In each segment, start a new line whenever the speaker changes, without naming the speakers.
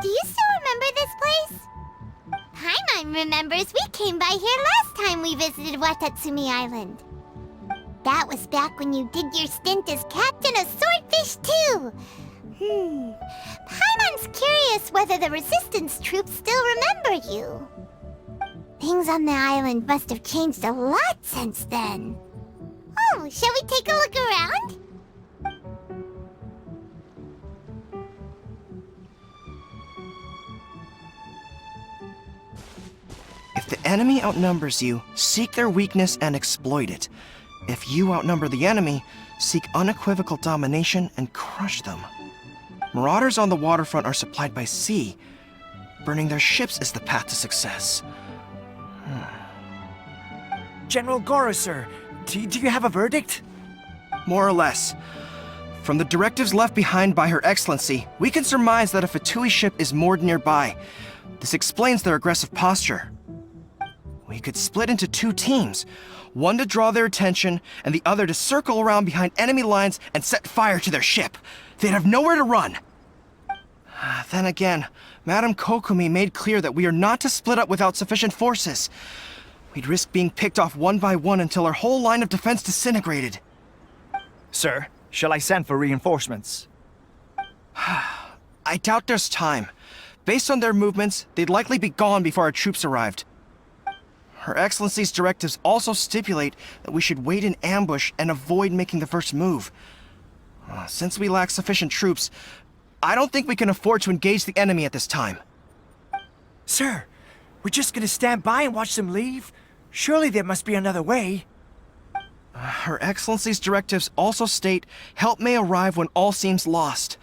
Do you still remember this place? Paimon remembers we came by here last time we visited Watatsumi Island. That was back when you did your stint as captain of Swordfish too. Paimon's curious whether the resistance troops still remember you. Things on the island must have changed a lot since then. Oh, shall we take a look around?
If the enemy outnumbers you, seek their weakness and exploit it. If you outnumber the enemy, seek unequivocal domination and crush them. Marauders on the waterfront are supplied by sea. Burning their ships is the path to success.
General Goro, sir, do you have a verdict?
More or less. From the directives left behind by Her Excellency, we can surmise that a Fatui ship is moored nearby. This explains their aggressive posture. We could split into two teams, one to draw their attention, and the other to circle around behind enemy lines and set fire to their ship. They'd have nowhere to run. Then again, Madame Kokumi made clear that we are not to split up without sufficient forces. We'd risk being picked off one by one until our whole line of defense disintegrated.
Sir, shall I send for reinforcements?
I doubt there's time. Based on their movements, they'd likely be gone before our troops arrived. Her Excellency's directives also stipulate that we should wait in ambush and avoid making the first move. Since we lack sufficient troops, I don't think we can afford to engage the enemy at this time.
Sir, we're just gonna stand by and watch them leave? Surely there must be another way.
Her Excellency's directives also state help may arrive when all seems lost.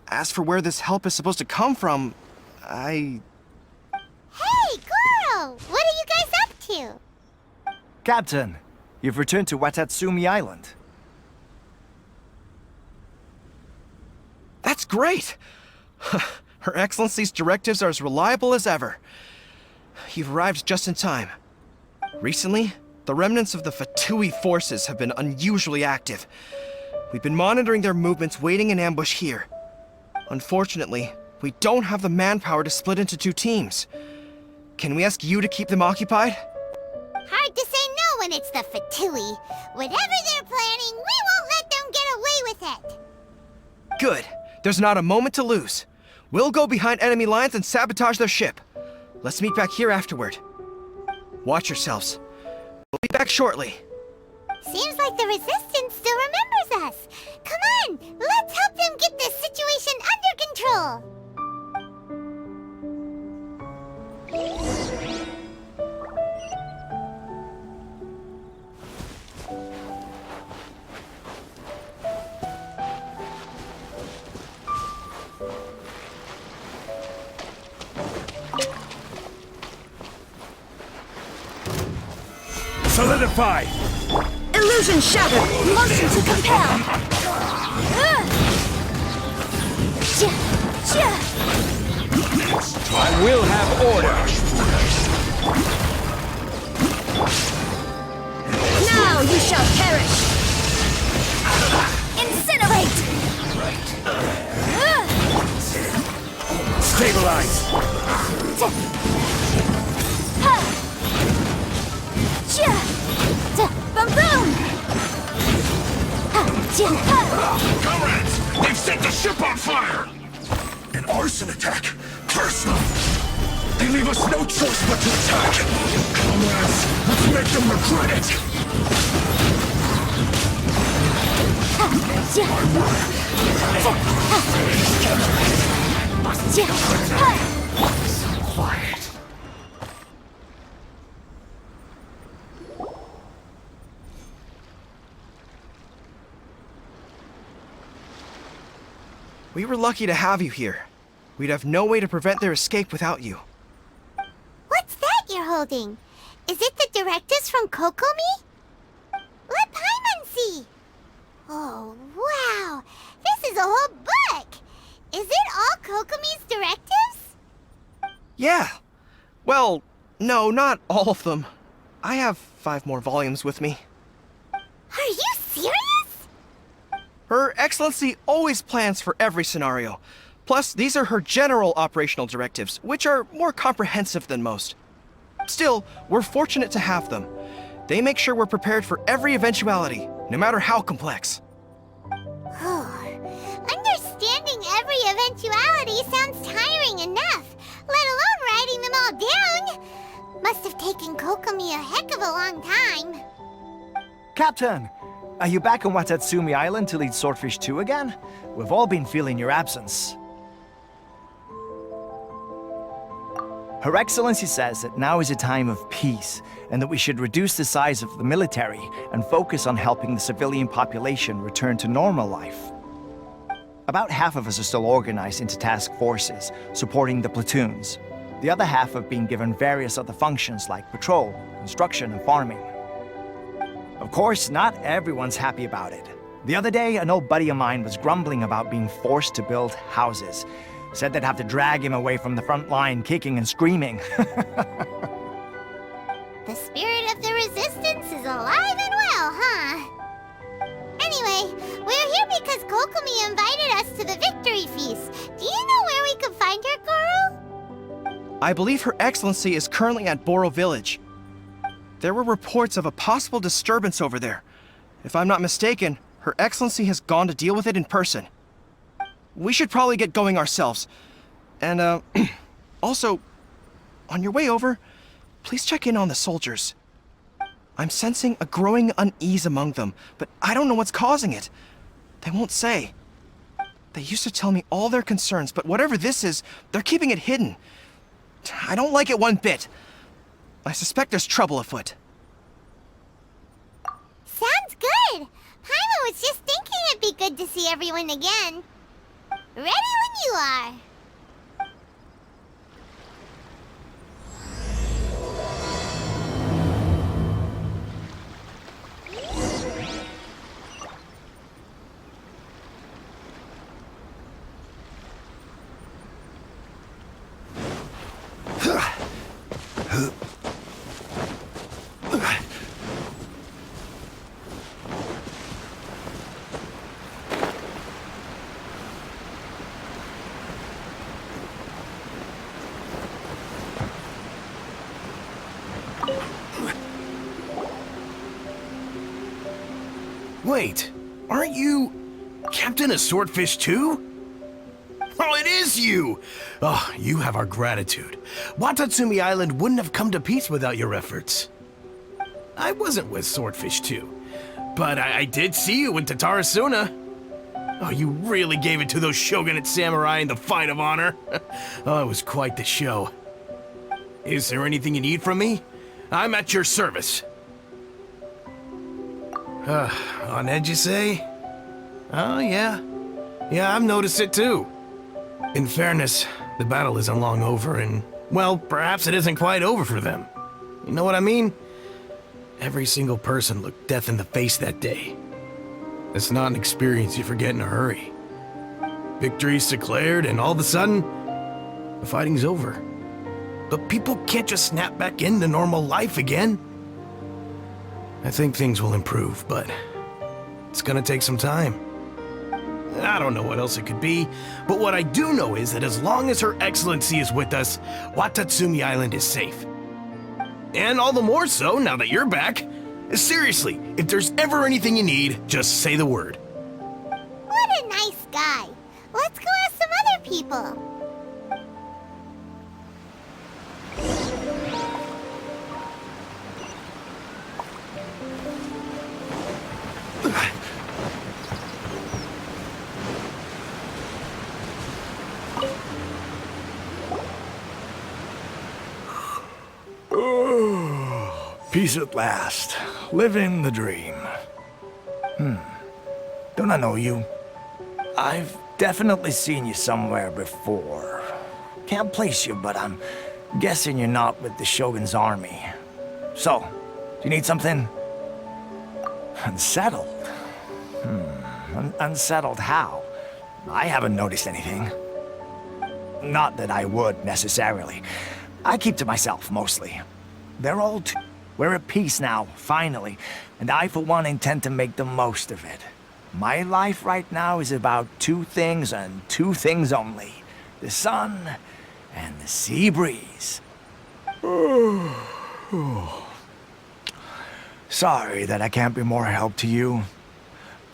As for where this help is supposed to come from,
Hey, Goro! What are you guys up to?
Captain, you've returned to Watatsumi Island.
That's great! Her Excellency's directives are as reliable as ever. You've arrived just in time. Recently, the remnants of the Fatui forces have been unusually active. We've been monitoring their movements, waiting in ambush here. Unfortunately, we don't have the manpower to split into two teams. Can we ask you to keep them occupied?
Hard to say no when it's the Fatui. Whatever they're planning, we won't let them get away with it.
Good. There's not a moment to lose. We'll go behind enemy lines and sabotage their ship. Let's meet back here afterward. Watch yourselves. We'll be back shortly.
Seems like the Resistance still remembers us. Come on, let's help them get this situation under control.
Solidify!
Illusion shattered! Motion to compel!
I will have order!
Now you shall perish! Incinerate!
Stabilize!
Boom boom!
Comrades! They've set the ship on fire! An arson attack! Curse them! They leave us no choice but to attack! Comrades, let's make them regret it! So quiet.
We were lucky to have you here. We'd have no way to prevent their escape without you.
What's that you're holding? Is it the directives from Kokomi? Let Paimon see. Oh, wow. This is a whole book. Is it all Kokomi's directives?
Yeah. Well, no, not all of them. I have 5 more volumes with me.
Are you serious?
Her Excellency always plans for every scenario, Plus, these are her general operational directives, which are more comprehensive than most. Still, we're fortunate to have them. They make sure we're prepared for every eventuality, no matter how complex.
Understanding every eventuality sounds tiring enough, let alone writing them all down. Must have taken Kokomi a heck of a long time.
Captain, are you back on Watatsumi Island to lead Swordfish 2 again? We've all been feeling your absence. Her Excellency says that now is a time of peace, and that we should reduce the size of the military and focus on helping the civilian population return to normal life. About half of us are still organized into task forces, supporting the platoons. The other half have been given various other functions like patrol, construction, and farming. Of course, not everyone's happy about it. The other day, an old buddy of mine was grumbling about being forced to build houses. Said they'd have to drag him away from the front line, kicking and screaming.
The spirit of the resistance is alive and well, huh? Anyway, we're here because Kokomi invited us to the victory feast. Do you know where we could find her, Goro?
I believe Her Excellency is currently at Boro Village. There were reports of a possible disturbance over there. If I'm not mistaken, Her Excellency has gone to deal with it in person. We should probably get going ourselves. And, also, on your way over, please check in on the soldiers. I'm sensing a growing unease among them, but I don't know what's causing it. They won't say. They used to tell me all their concerns, but whatever this is, they're keeping it hidden. I don't like it one bit. I suspect there's trouble afoot.
Sounds good. Paimon was just thinking it'd be good to see everyone again. Ready when you are.
Wait, aren't you Captain of Swordfish 2? Oh, it is you! Oh, you have our gratitude. Watatsumi Island wouldn't have come to peace without your efforts. I wasn't with Swordfish 2, but I did see you with Tatarasuna. Oh, you really gave it to those shogunate samurai in the fight of honor. Oh, it was quite the show. Is there anything you need from me? I'm at your service. On edge, you say? Oh, yeah. Yeah, I've noticed it too. In fairness, the battle isn't long over, and, well, perhaps it isn't quite over for them. You know what I mean? Every single person looked death in the face that day. It's not an experience you forget in a hurry. Victory's declared, and all of a sudden, the fighting's over. But people can't just snap back into normal life again. I think things will improve, but it's gonna take some time. I don't know what else it could be, but what I do know is that as long as Her Excellency is with us, Watatsumi Island is safe. And all the more so now that you're back. Seriously, if there's ever anything you need, just say the word.
What a nice guy. Let's go ask some other people.
Peace at last. Living the dream. Don't I know you? I've definitely seen you somewhere before. Can't place you, but I'm guessing you're not with the Shogun's army. So, do you need something? Unsettled? Unsettled how? I haven't noticed anything. Not that I would, necessarily. I keep to myself, mostly. They're all too... We're at peace now, finally, and I, for one, intend to make the most of it. My life right now is about two things and two things only. The sun and the sea breeze. Sorry that I can't be more help to you.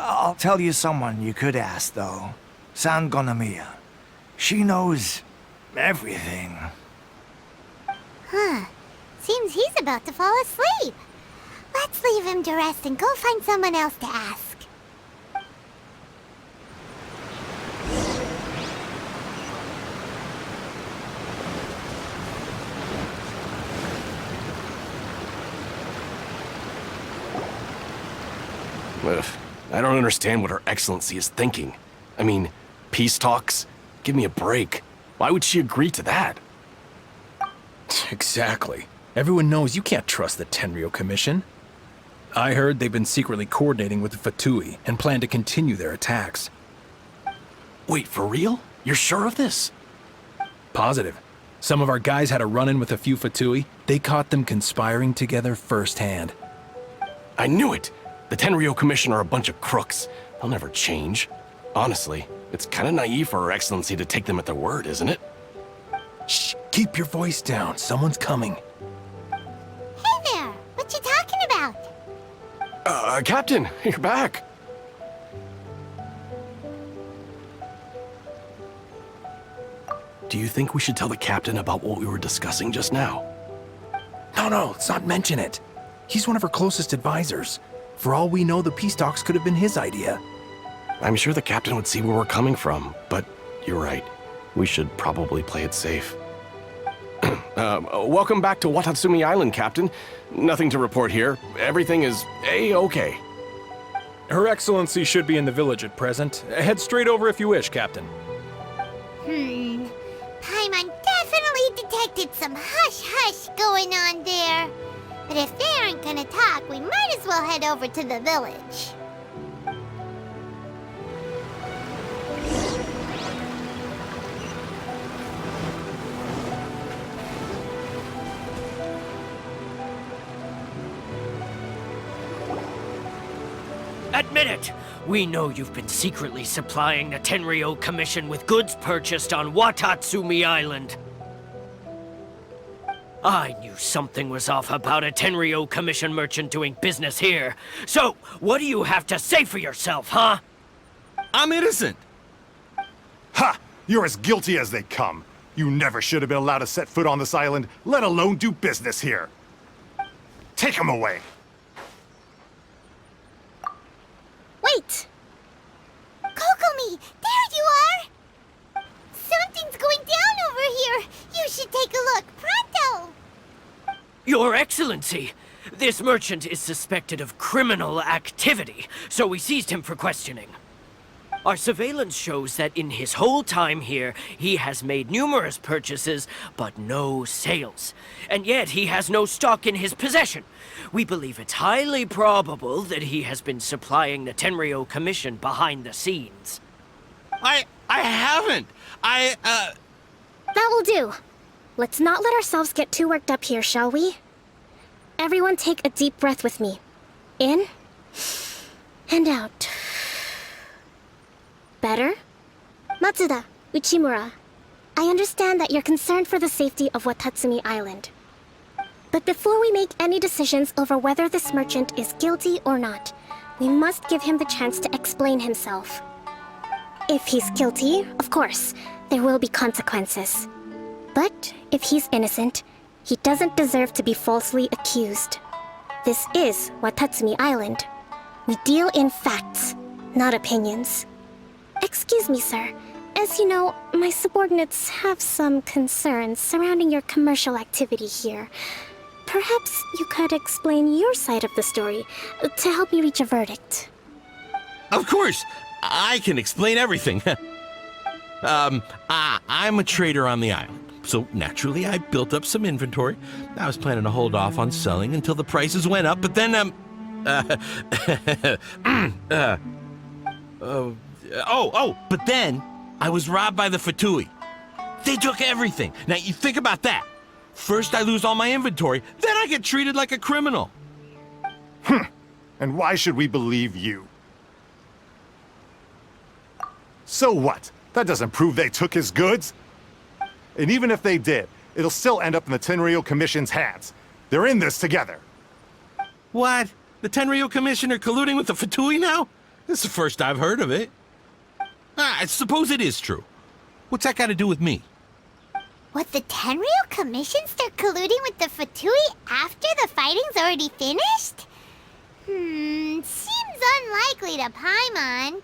I'll tell you someone you could ask, though. San Gonamiya. She knows everything.
Huh. Seems he's about to fall asleep. Let's leave him to rest and go find someone else to ask.
Ugh, I don't understand what Her Excellency is thinking. I mean, peace talks? Give me a break. Why would she agree to that?
Exactly. Everyone knows you can't trust the Tenryo Commission. I heard they've been secretly coordinating with the Fatui and plan to continue their attacks.
Wait, for real? You're sure of this?
Positive. Some of our guys had a run-in with a few Fatui. They caught them conspiring together firsthand.
I knew it! The Tenryo Commission are a bunch of crooks. They'll never change. Honestly, it's kind of naive for Her Excellency to take them at their word, isn't it?
Shh! Keep your voice down. Someone's coming.
Hey there! What you talking about?
Captain, you're back. Do you think we should tell the captain about what we were discussing just now?
No, let's not mention it. He's one of our closest advisors. For all we know, the peace talks could have been his idea.
I'm sure the captain would see where we're coming from, but you're right. We should probably play it safe. Welcome back to Watatsumi Island, Captain. Nothing to report here. Everything is A-okay.
Her Excellency should be in the village at present. Head straight over if you wish, Captain.
Paimon definitely detected some hush-hush going on there. But if they aren't gonna talk, we might as well head over to the village.
Admit it! We know you've been secretly supplying the Tenryo Commission with goods purchased on Watatsumi Island. I knew something was off about a Tenryo Commission merchant doing business here. So, what do you have to say for yourself, huh?
I'm innocent.
Ha! You're as guilty as they come. You never should have been allowed to set foot on this island, let alone do business here. Take him away.
Wait!
Kokomi, there you are! Something's going down over here. You should take a look, pronto!
Your Excellency! This merchant is suspected of criminal activity, so we seized him for questioning. Our surveillance shows that in his whole time here, he has made numerous purchases, but no sales. And yet he has no stock in his possession. We believe it's highly probable that he has been supplying the Tenryo Commission behind the scenes.
I haven't.
That will do. Let's not let ourselves get too worked up here, shall we? Everyone take a deep breath with me. In and out. Better? Matsuda, Uchimura, I understand that you're concerned for the safety of Watatsumi Island. But before we make any decisions over whether this merchant is guilty or not, we must give him the chance to explain himself. If he's guilty, of course, there will be consequences. But if he's innocent, he doesn't deserve to be falsely accused. This is Watatsumi Island. We deal in facts, not opinions. Excuse me, sir. As you know, my subordinates have some concerns surrounding your commercial activity here. Perhaps you could explain your side of the story to help me reach a verdict.
Of course, I can explain everything. I'm a trader on the island, so naturally I built up some inventory. I was planning to hold off on selling until the prices went up, but then, but then I was robbed by the Fatui. They took everything. Now, you think about that. First I lose all my inventory, then I get treated like a criminal.
And why should we believe you?
So what? That doesn't prove they took his goods. And even if they did, it'll still end up in the Tenryou Commission's hands. They're in this together.
What? The Tenryou Commissioner colluding with the Fatui now? This is the first I've heard of it. I suppose it is true. What's that got to do with me?
What, the Tenryou Commission start colluding with the Fatui after the fighting's already finished? Seems unlikely to Paimon.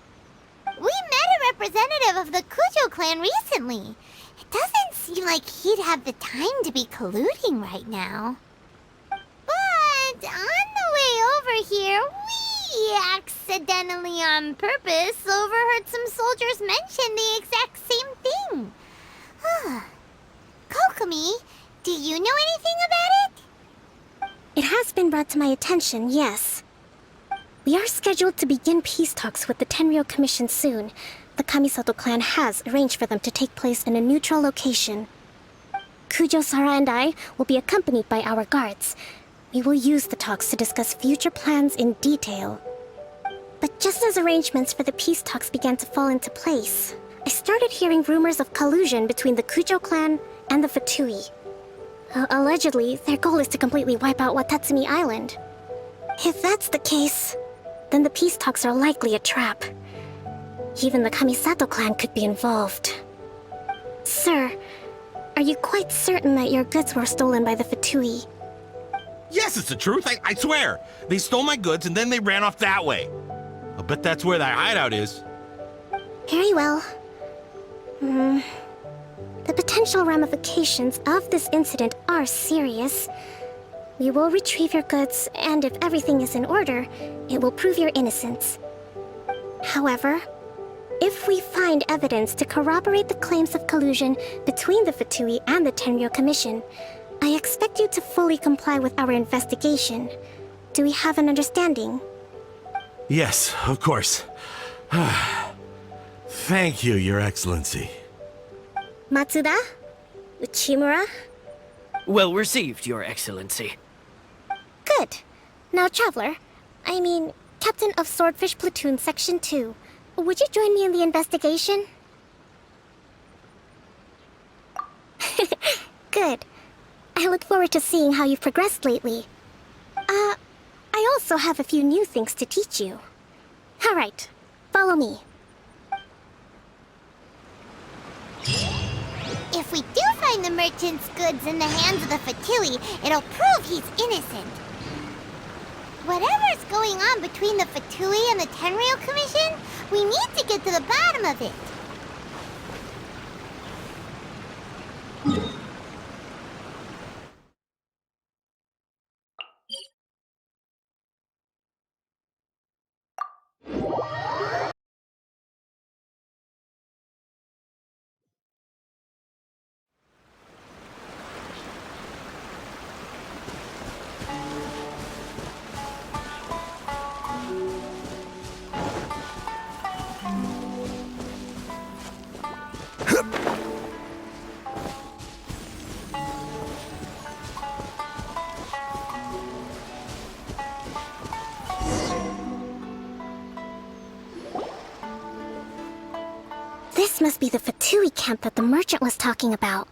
We met a representative of the Kujo clan recently. It doesn't seem like he'd have the time to be colluding right now. But on the way over here, we accidentally on purpose overheard some soldiers mention the exact same thing. Kokomi, do you know anything about it?
It has been brought to my attention, yes. We are scheduled to begin peace talks with the Tenryou Commission soon. The Kamisato clan has arranged for them to take place in a neutral location. Kujo, Sara, and I will be accompanied by our guards. We will use the talks to discuss future plans in detail. But just as arrangements for the peace talks began to fall into place, I started hearing rumors of collusion between the Kujo clan and the Fatui. Allegedly, their goal is to completely wipe out Watatsumi Island. If that's the case, then the peace talks are likely a trap. Even the Kamisato clan could be involved. Sir, are you quite certain that your goods were stolen by the Fatui?
Yes, it's the truth. I swear. They stole my goods and then they ran off that way. I'll bet that's where that hideout is.
Very well. The potential ramifications of this incident are serious. We will retrieve your goods, and if everything is in order, it will prove your innocence. However, if we find evidence to corroborate the claims of collusion between the Fatui and the Tenryou Commission, I expect you to fully comply with our investigation. Do we have an understanding?
Yes, of course. Thank you, Your Excellency.
Matsuda? Uchimura?
Well received, Your Excellency.
Good. Now, Traveler, Captain of Swordfish Platoon Section 2, would you join me in the investigation? Good. I look forward to seeing how you've progressed lately. I also have a few new things to teach you. All right, follow me.
If we do find the merchant's goods in the hands of the Fatui, it'll prove he's innocent. Whatever's going on between the Fatui and the Tenryou Commission, we need to get to the bottom of it.
This must be the Fatui camp that the merchant was talking about.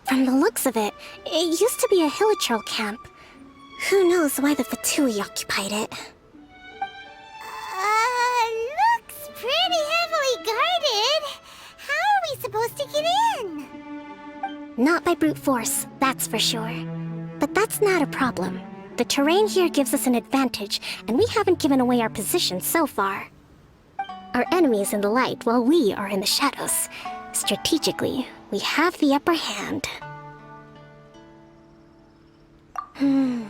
From the looks of it, it used to be a Hilichurl camp. Who knows why the Fatui occupied it?
Looks pretty heavily guarded. How are we supposed to get in?
Not by brute force, that's for sure. But that's not a problem. The terrain here gives us an advantage, and we haven't given away our position so far. Our enemy is in the light, while we are in the shadows. Strategically, we have the upper hand. I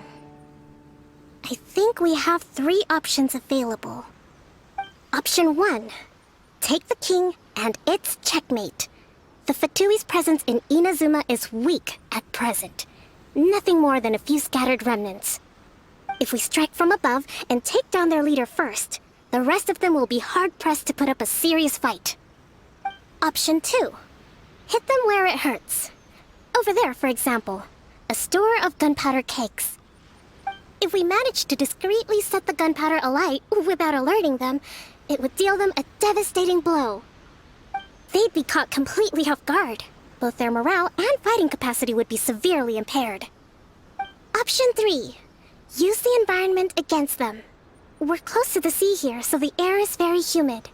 think we have 3 options available. Option 1. Take the king, and it's checkmate. The Fatui's presence in Inazuma is weak at present. Nothing more than a few scattered remnants. If we strike from above and take down their leader first, the rest of them will be hard-pressed to put up a serious fight. Option 2. Hit them where it hurts. Over there, for example, a store of gunpowder cakes. If we manage to discreetly set the gunpowder alight without alerting them, it would deal them a devastating blow. they'd be caught completely off guard. Both their morale and fighting capacity would be severely impaired. Option 3. Use the environment against them. We're close to the sea here, so the air is very humid.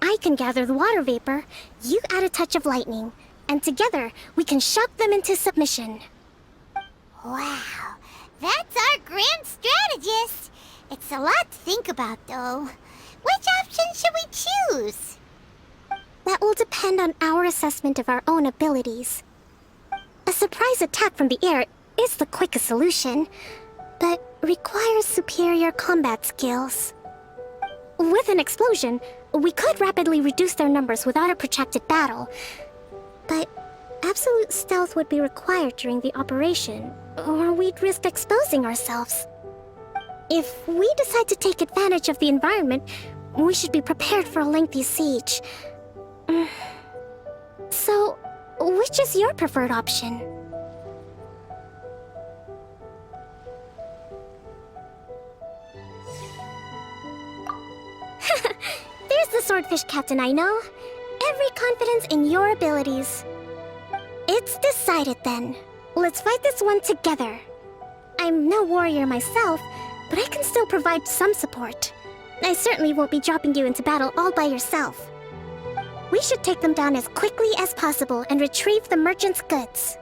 I can gather the water vapor, you add a touch of lightning, and together we can shock them into submission.
Wow, that's our grand strategist. It's a lot to think about, though. Which option should we choose?
That will depend on our assessment of our own abilities. A surprise attack from the air is the quickest solution, but requires superior combat skills. With an explosion, we could rapidly reduce their numbers without a protracted battle, but absolute stealth would be required during the operation, or we'd risk exposing ourselves. If we decide to take advantage of the environment, we should be prepared for a lengthy siege. So, which is your preferred option? There's the swordfish captain I know. Every confidence in your abilities. It's decided then. Let's fight this one together. I'm no warrior myself, but I can still provide some support. I certainly won't be dropping you into battle all by yourself. We should take them down as quickly as possible and retrieve the merchant's goods.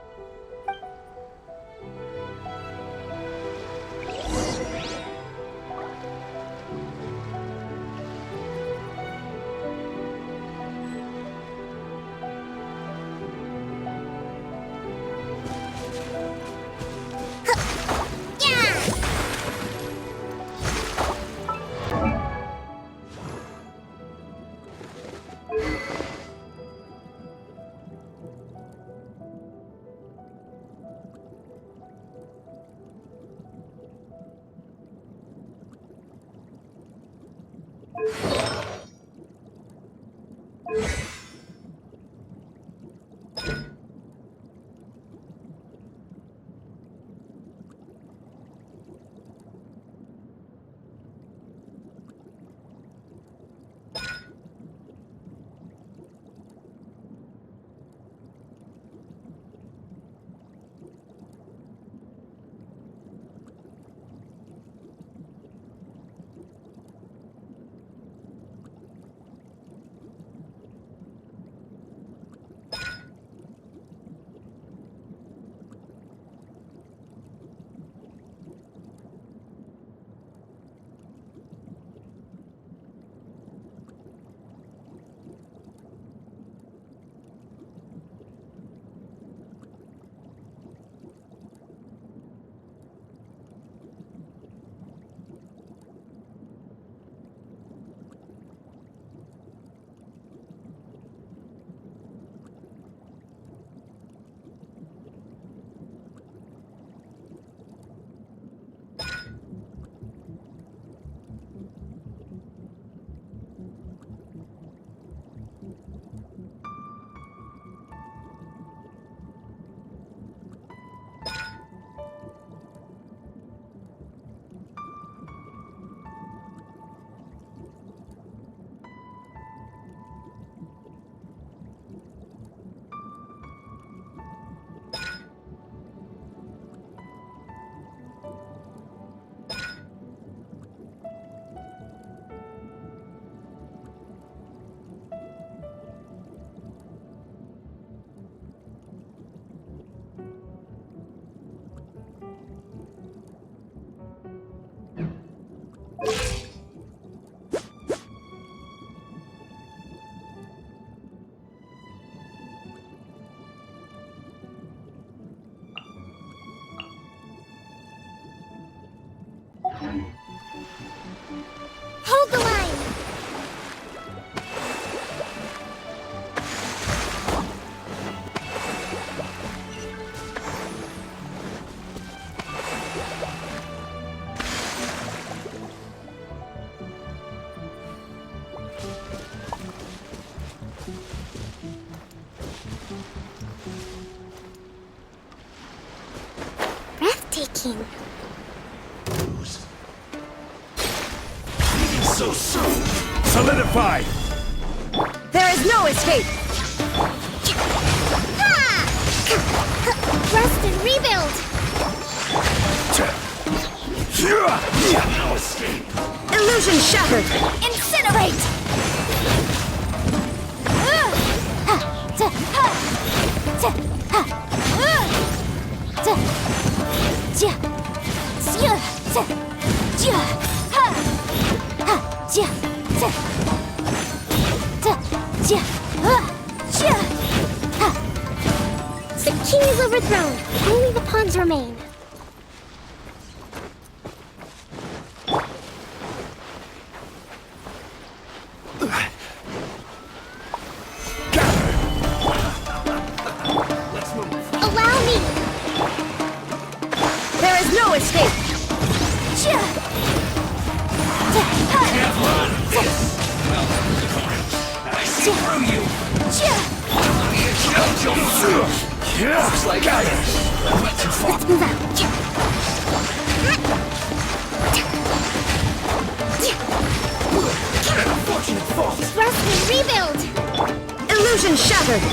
Hold the line!
Breathtaking.
So soon! Solidify!
There is no escape!
Rest and rebuild!
Illusion shattered!
Incinerate! The king is overthrown. Only the pawns remain. Allow me.
There is no escape!
Let's move out. Rest and rebuild.
Illusion shattered!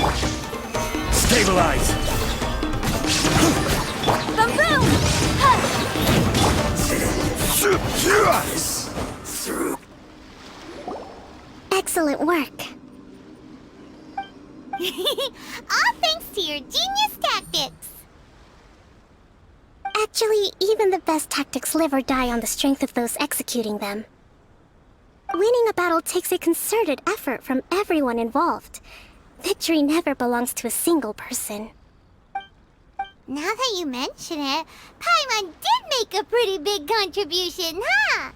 Stabilize!
Boom boom. Excellent work.
All thanks to your genius tactics.
Actually, even the best tactics live or die on the strength of those executing them. Winning a battle takes a concerted effort from everyone involved. Victory never belongs to a single person.
Now that you mention it, Paimon did make a pretty big contribution, huh?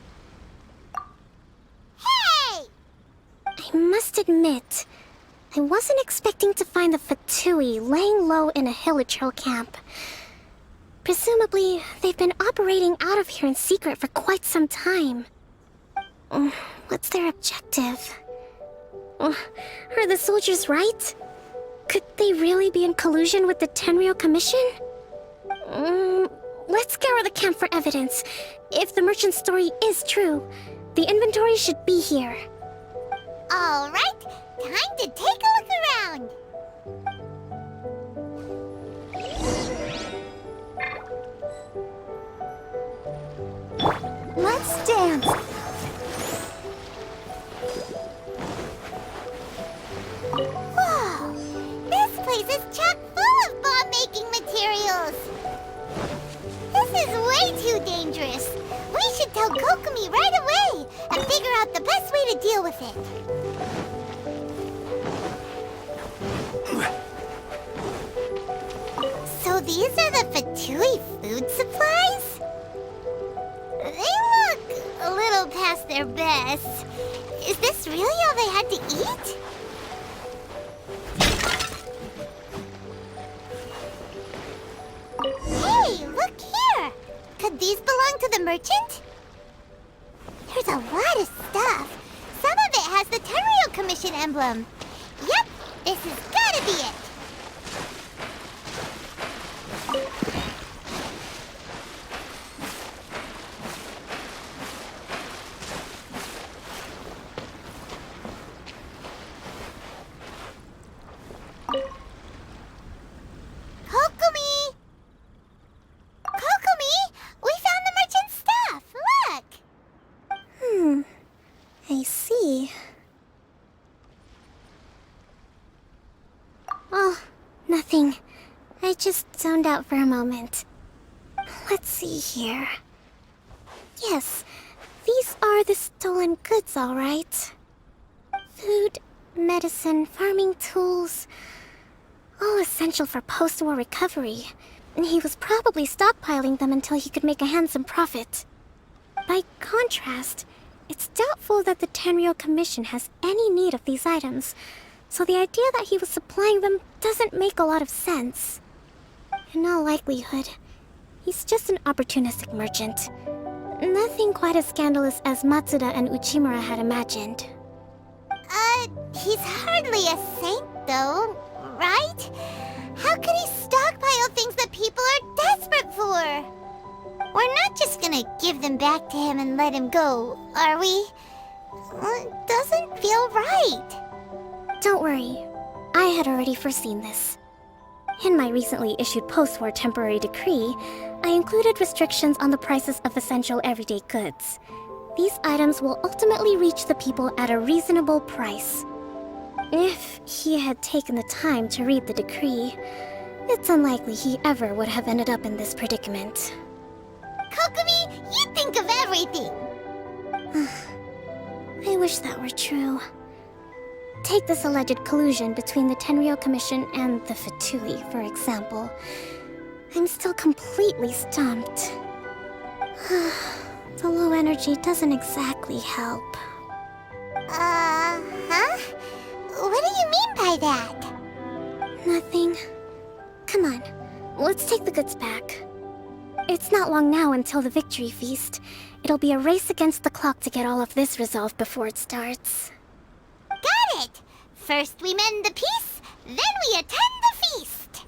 Hey!
I must admit, I wasn't expecting to find the Fatui laying low in a Hilichurl camp. Presumably, they've been operating out of here in secret for quite some time. What's their objective? Are the soldiers right? Could they really be in collusion with the Tenryou Commission? Let's scour the camp for evidence. If the merchant's story is true, the inventory should be here.
All right, time to take a look around.
Let's dance!
Whoa! This place is chock full of bomb-making materials. This is way too dangerous. We should tell Kokomi right away and figure out the best way to deal with it. So these are the Fatui food supplies? They look a little past their best. Is this really all they had to eat? Hey, look here! Could these belong to the merchant? There's a lot of stuff. Some of it has the Tenryou Commission emblem. Yep, this has gotta be it. Kokomi! Kokomi! We found the merchant's stuff! Look!
I see. Oh, nothing. I just zoned out for a moment. Let's see here. Yes, these are the stolen goods, all right. Food, medicine, farming tools. All essential for post-war recovery. And he was probably stockpiling them until he could make a handsome profit. By contrast, it's doubtful that the Tenryou Commission has any need of these items, so the idea that he was supplying them doesn't make a lot of sense. In all likelihood, he's just an opportunistic merchant. Nothing quite as scandalous as Matsuda and Uchimura had imagined.
He's hardly a saint, though, right? How could he stockpile things that people are desperate for? We're not just gonna give them back to him and let him go, are we? It doesn't feel right.
Don't worry, I had already foreseen this. In my recently issued post-war temporary decree, I included restrictions on the prices of essential everyday goods. These items will ultimately reach the people at a reasonable price. If he had taken the time to read the decree, it's unlikely he ever would have ended up in this predicament.
Kokomi, you think of everything!
I wish that were true. Take this alleged collusion between the Tenryou Commission and the Fatui, for example. I'm still completely stumped. The low energy doesn't exactly help.
Huh? What do you mean by that?
Nothing. Come on, let's take the goods back. It's not long now until the victory feast. It'll be a race against the clock to get all of this resolved before it starts.
Got it! First we mend the peace, then we attend the feast!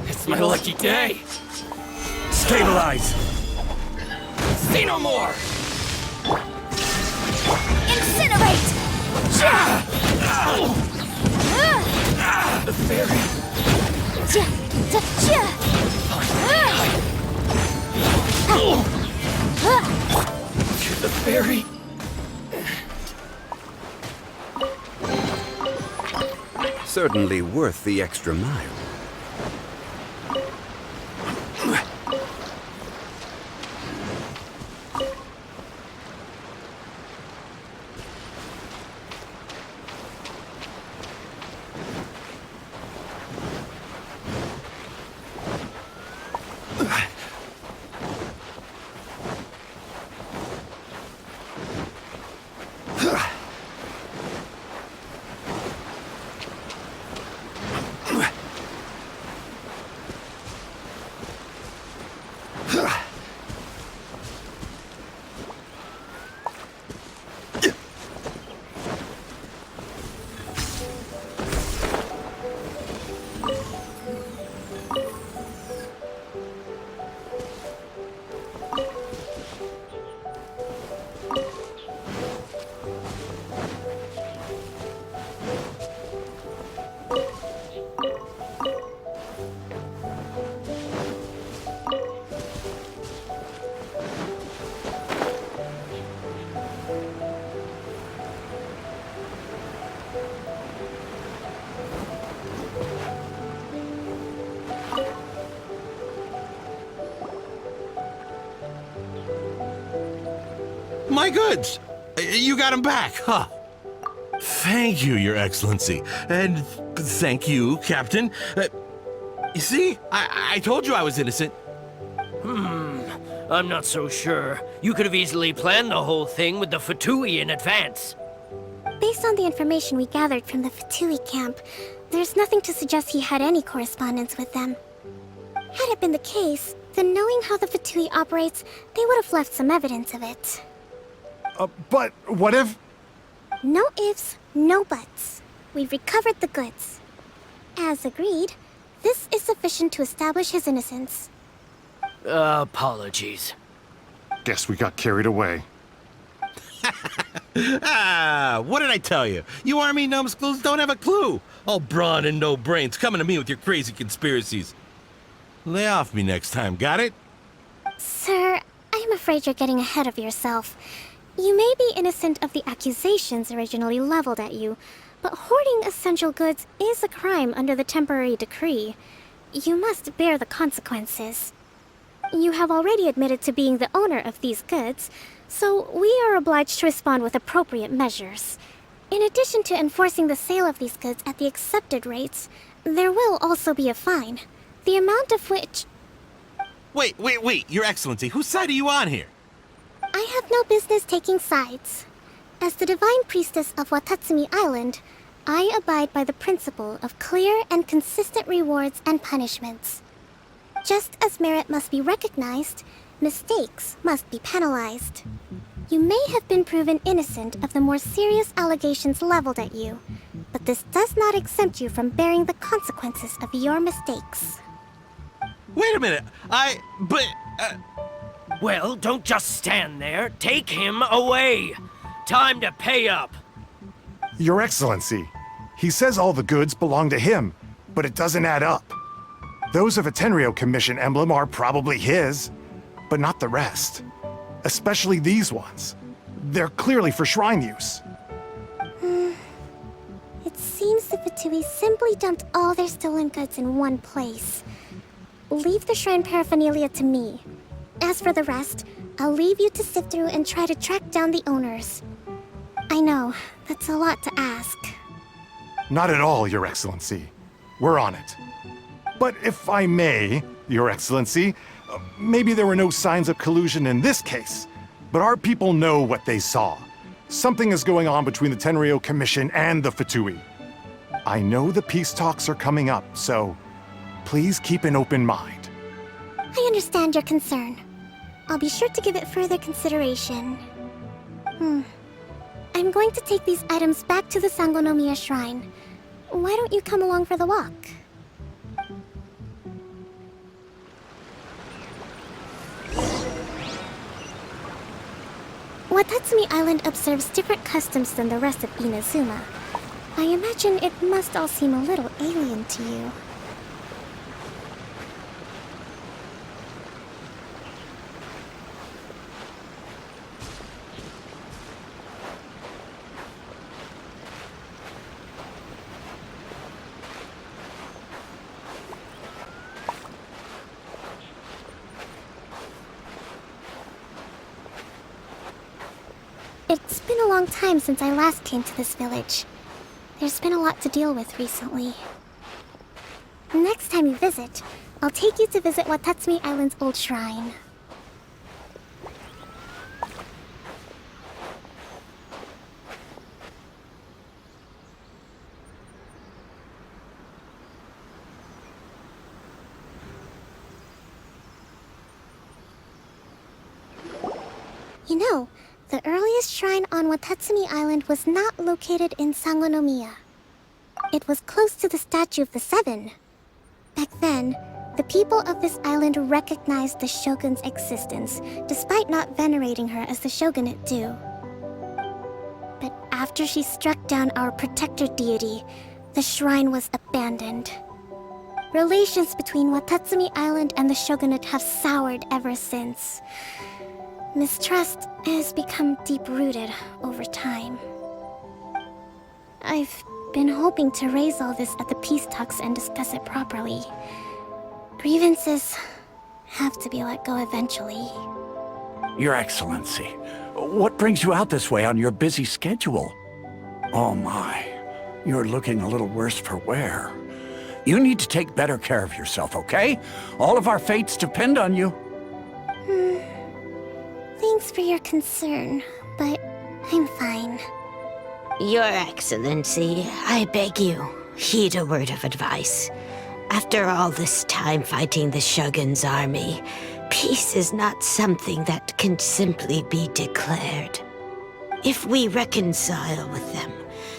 It's my lucky day!
Stabilize!
See no more!
Incinerate!
The fairy
Certainly worth the extra mile.
My goods! You got them back, huh? Thank you, Your Excellency. And thank you, Captain. You see, I told you I was innocent.
I'm not so sure. You could have easily planned the whole thing with the Fatui in advance.
Based on the information we gathered from the Fatui camp, there's nothing to suggest he had any correspondence with them. Had it been the case, then knowing how the Fatui operates, they would have left some evidence of it.
But what if...
No ifs, no buts. We've recovered the goods. As agreed, this is sufficient to establish his innocence.
Apologies.
Guess we got carried away.
What did I tell you? You army numbskulls don't have a clue. All brawn and no brains coming to me with your crazy conspiracies. Lay off me next time, got it?
Sir, I'm afraid you're getting ahead of yourself. You may be innocent of the accusations originally leveled at you, but hoarding essential goods is a crime under the temporary decree. You must bear the consequences. You have already admitted to being the owner of these goods, so we are obliged to respond with appropriate measures. In addition to enforcing the sale of these goods at the accepted rates, there will also be a fine, the amount of which...
Wait, Your Excellency, whose side are you on here?
I have no business taking sides. As the Divine Priestess of Watatsumi Island, I abide by the principle of clear and consistent rewards and punishments. Just as merit must be recognized, mistakes must be penalized. You may have been proven innocent of the more serious allegations leveled at you, but this does not exempt you from bearing the consequences of your mistakes.
Wait a minute,
Well, don't just stand there. Take him away. Time to pay up.
Your Excellency, he says all the goods belong to him, but it doesn't add up. Those of a Tenryou Commission emblem are probably his, but not the rest. Especially these ones. They're clearly for shrine use.
It seems the Fatui simply dumped all their stolen goods in one place. Leave the shrine paraphernalia to me. As for the rest, I'll leave you to sift through and try to track down the owners. I know, that's a lot to ask.
Not at all, Your Excellency. We're on it. But if I may, Your Excellency, maybe there were no signs of collusion in this case, but our people know what they saw. Something is going on between the Tenryou Commission and the Fatui. I know the peace talks are coming up, so please keep an open mind.
I understand your concern. I'll be sure to give it further consideration. I'm going to take these items back to the Sangonomiya Shrine. Why don't you come along for the walk? Watatsumi Island observes different customs than the rest of Inazuma. I imagine it must all seem a little alien to you. It's been a long time since I last came to this village. There's been a lot to deal with recently. Next time you visit, I'll take you to visit Watatsumi Island's old shrine. You know, the earliest shrine on Watatsumi Island was not located in Sangonomiya. It was close to the Statue of the Seven. Back then, the people of this island recognized the shogun's existence, despite not venerating her as the shogunate do. But after she struck down our protector deity, the shrine was abandoned. Relations between Watatsumi Island and the shogunate have soured ever since. Mistrust has become deep-rooted over time. I've been hoping to raise all this at the peace talks and discuss it properly. Grievances have to be let go eventually.
Your Excellency, what brings you out this way on your busy schedule? Oh my, you're looking a little worse for wear. You need to take better care of yourself, okay? All of our fates depend on you.
Thanks for your concern, but I'm fine.
Your Excellency, I beg you, heed a word of advice. After all this time fighting the Shogun's army, peace is not something that can simply be declared. If we reconcile with them,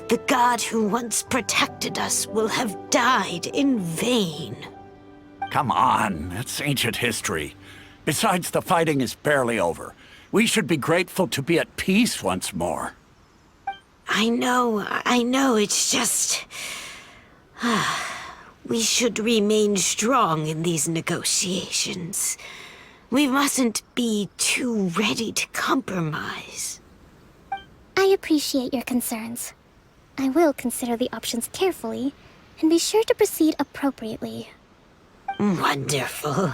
the god who once protected us will have died in vain.
Come on, it's ancient history. Besides, the fighting is barely over. We should be grateful to be at peace once more.
I know, it's just... We should remain strong in these negotiations. We mustn't be too ready to compromise.
I appreciate your concerns. I will consider the options carefully, and be sure to proceed appropriately.
Wonderful.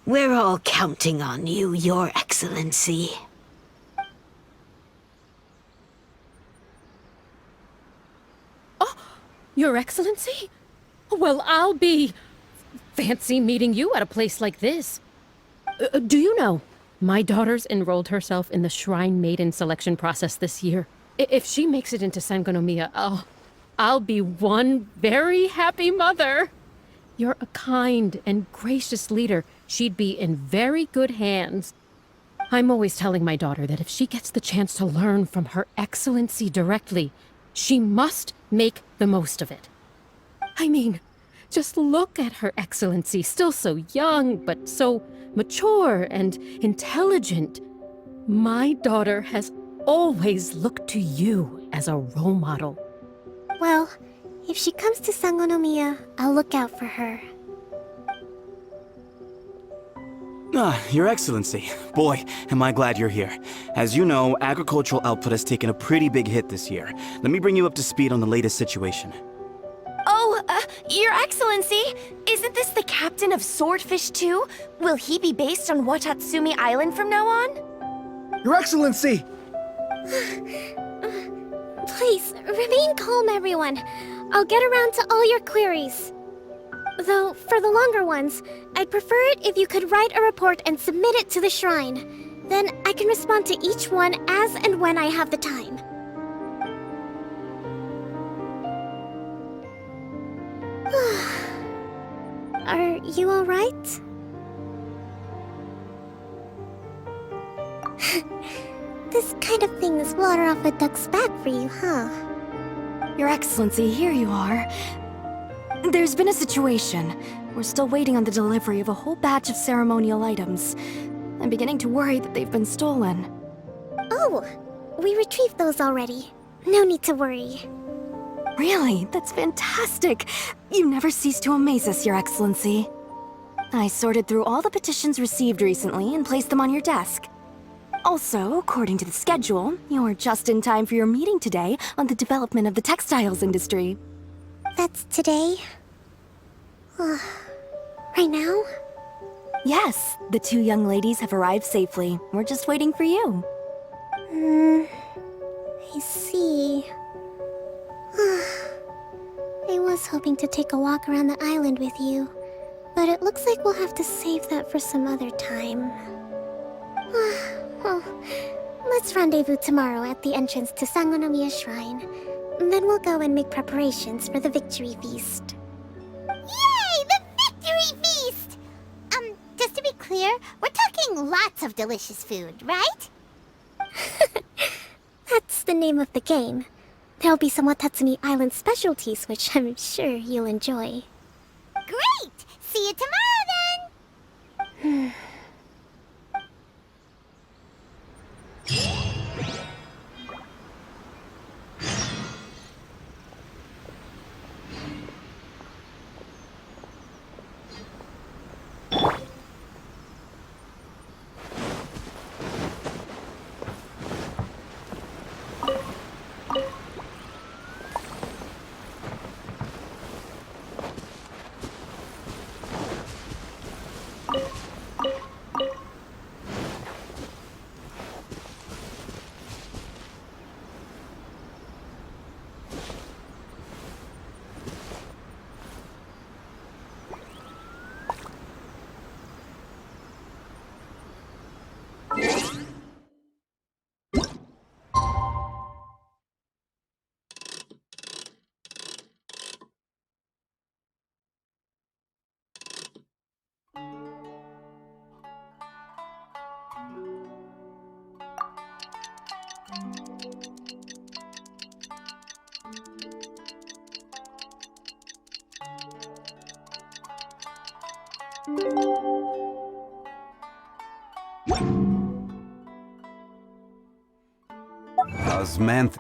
We're all counting on you, Your Excellency.
Your Excellency? Well, I'll be... fancy meeting you at a place like this. Do you know, my daughter's enrolled herself in the Shrine Maiden selection process this year. If she makes it into Sangonomiya, I'll be one very happy mother. You're a kind and gracious leader. She'd be in very good hands. I'm always telling my daughter that if she gets the chance to learn from Her Excellency directly, she must make the most of it. I mean, just look at Her Excellency, still so young, but so mature and intelligent. My daughter has always looked to you as a role model.
Well, if she comes to Sangonomiya, I'll look out for her.
Your Excellency. Boy, am I glad you're here. As you know, agricultural output has taken a pretty big hit this year. Let me bring you up to speed on the latest situation.
Your Excellency, isn't this the captain of Swordfish 2? Will he be based on Watatsumi Island from now on?
Your Excellency!
Please, remain calm, everyone. I'll get around to all your queries. Though, for the longer ones, I'd prefer it if you could write a report and submit it to the shrine. Then I can respond to each one as and when I have the time. Are you alright? This kind of thing is water off a duck's back for you, huh?
Your Excellency, here you are. There's been a situation. We're still waiting on the delivery of a whole batch of ceremonial items. I'm beginning to worry that they've been stolen.
Oh, we retrieved those already. No need to worry.
Really? That's fantastic! You never cease to amaze us, Your Excellency. I sorted through all the petitions received recently and placed them on your desk. Also, according to the schedule, you're just in time for your meeting today on the development of the textiles industry.
That's today? Right now?
Yes, the two young ladies have arrived safely. We're just waiting for you.
I see. I was hoping to take a walk around the island with you, but it looks like we'll have to save that for some other time. Well, let's rendezvous tomorrow at the entrance to Sangonomiya Shrine. Then we'll go and make preparations for the victory feast.
Yay! The victory feast! Just to be clear, we're talking lots of delicious food, right?
That's the name of the game. There'll be some Watatsumi Island specialties, which I'm sure you'll enjoy.
Great! See you tomorrow then!
Osmanth.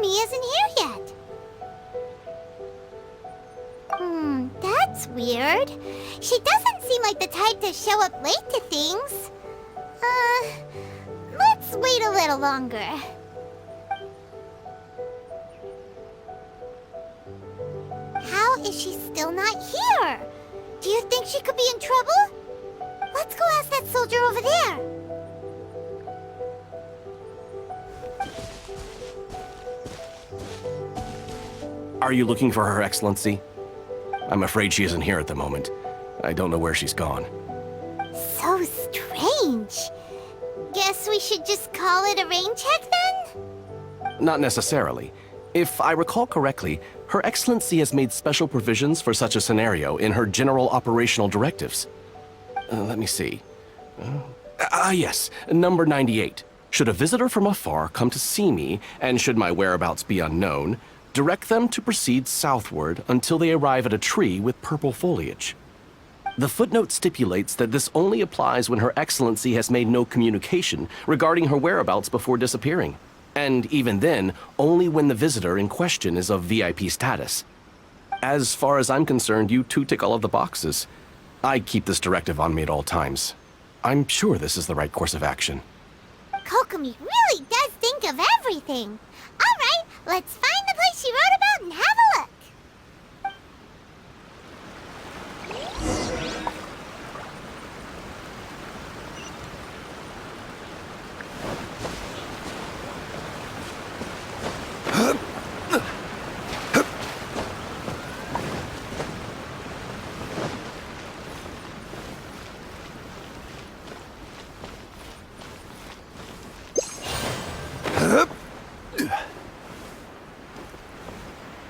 Isn't here yet. That's weird. She doesn't seem like the type to show up late to things. Let's wait a little longer. How is she still not here? Do you think she could be in trouble? Let's go ask that soldier over there.
Are you looking for Her Excellency? I'm afraid she isn't here at the moment. I don't know where she's gone.
So strange. Guess we should just call it a rain check then?
Not necessarily. If I recall correctly, Her Excellency has made special provisions for such a scenario in her general operational directives. Let me see. Yes, number 98. Should a visitor from afar come to see me, and should my whereabouts be unknown, direct them to proceed southward until they arrive at a tree with purple foliage. The footnote stipulates that this only applies when Her Excellency has made no communication regarding her whereabouts before disappearing, and even then, only when the visitor in question is of VIP status. As far as I'm concerned, you two tick all of the boxes. I keep this directive on me at all times. I'm sure this is the right course of action.
Kokomi really does think of everything. All right, let's find the place she wrote about and have a look.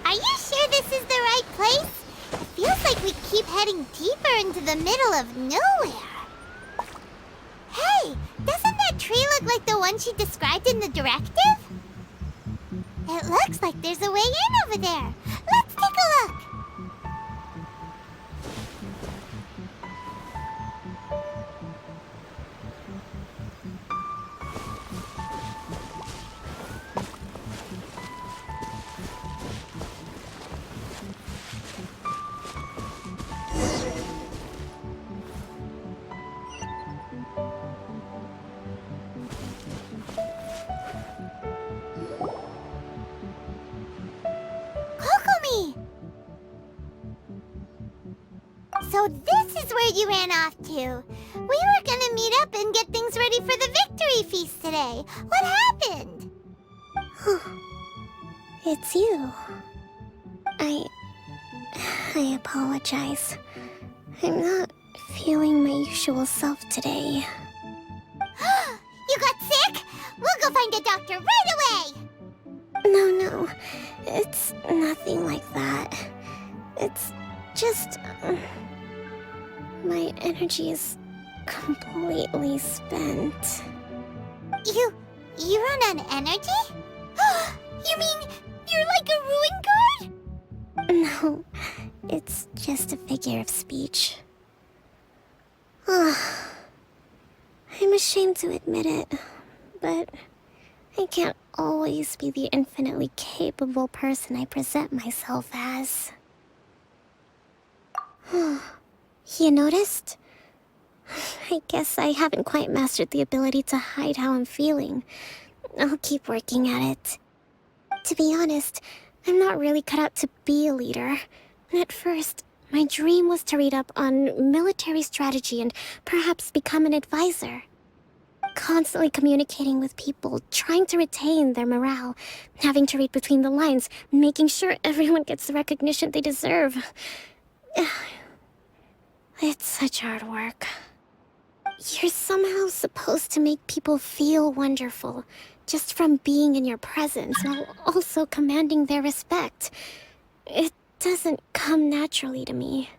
Are you sure this is the right place? It feels like we keep heading deeper into the middle of nowhere. Hey, doesn't that tree look like the one she described in the directive? It looks like there's a way in over there. Let's take a look. Kokomi! So this is where you ran off to. We were gonna meet up and get things ready for the victory feast today. What happened?
It's you. I apologize. I'm not feeling my usual self today.
You got sick? We'll go find a doctor right away!
No. It's nothing like that. It's just... my energy is completely spent.
You run on energy? You mean you're like a ruin guard?
No, it's just a figure of speech. I'm ashamed to admit it, but I can't always be the infinitely capable person I present myself as. You noticed? I guess I haven't quite mastered the ability to hide how I'm feeling. I'll keep working at it. To be honest, I'm not really cut out to be a leader. At first, my dream was to read up on military strategy and perhaps become an advisor. Constantly communicating with people, trying to retain their morale, having to read between the lines, making sure everyone gets the recognition they deserve. It's such hard work. You're somehow supposed to make people feel wonderful, just from being in your presence, while also commanding their respect. It doesn't come naturally to me.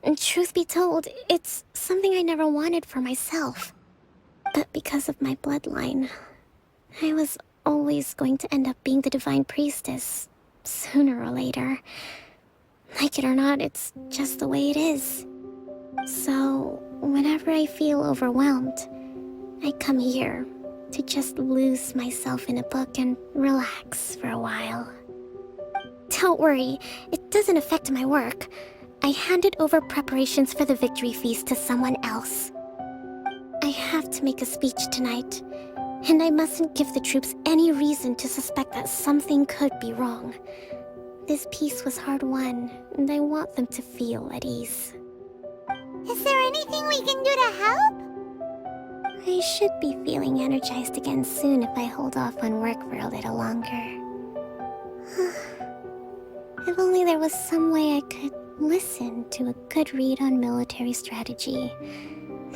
And truth be told, it's something I never wanted for myself. But because of my bloodline, I was always going to end up being the Divine Priestess, sooner or later. Like it or not, it's just the way it is. So, whenever I feel overwhelmed, I come here to just lose myself in a book and relax for a while. Don't worry, it doesn't affect my work. I handed over preparations for the victory feast to someone else. I have to make a speech tonight, and I mustn't give the troops any reason to suspect that something could be wrong. This peace was hard-won, and I want them to feel at ease.
Is there anything we can do to help?
I should be feeling energized again soon if I hold off on work for a little longer. If only there was some way I could listen to a good read on military strategy.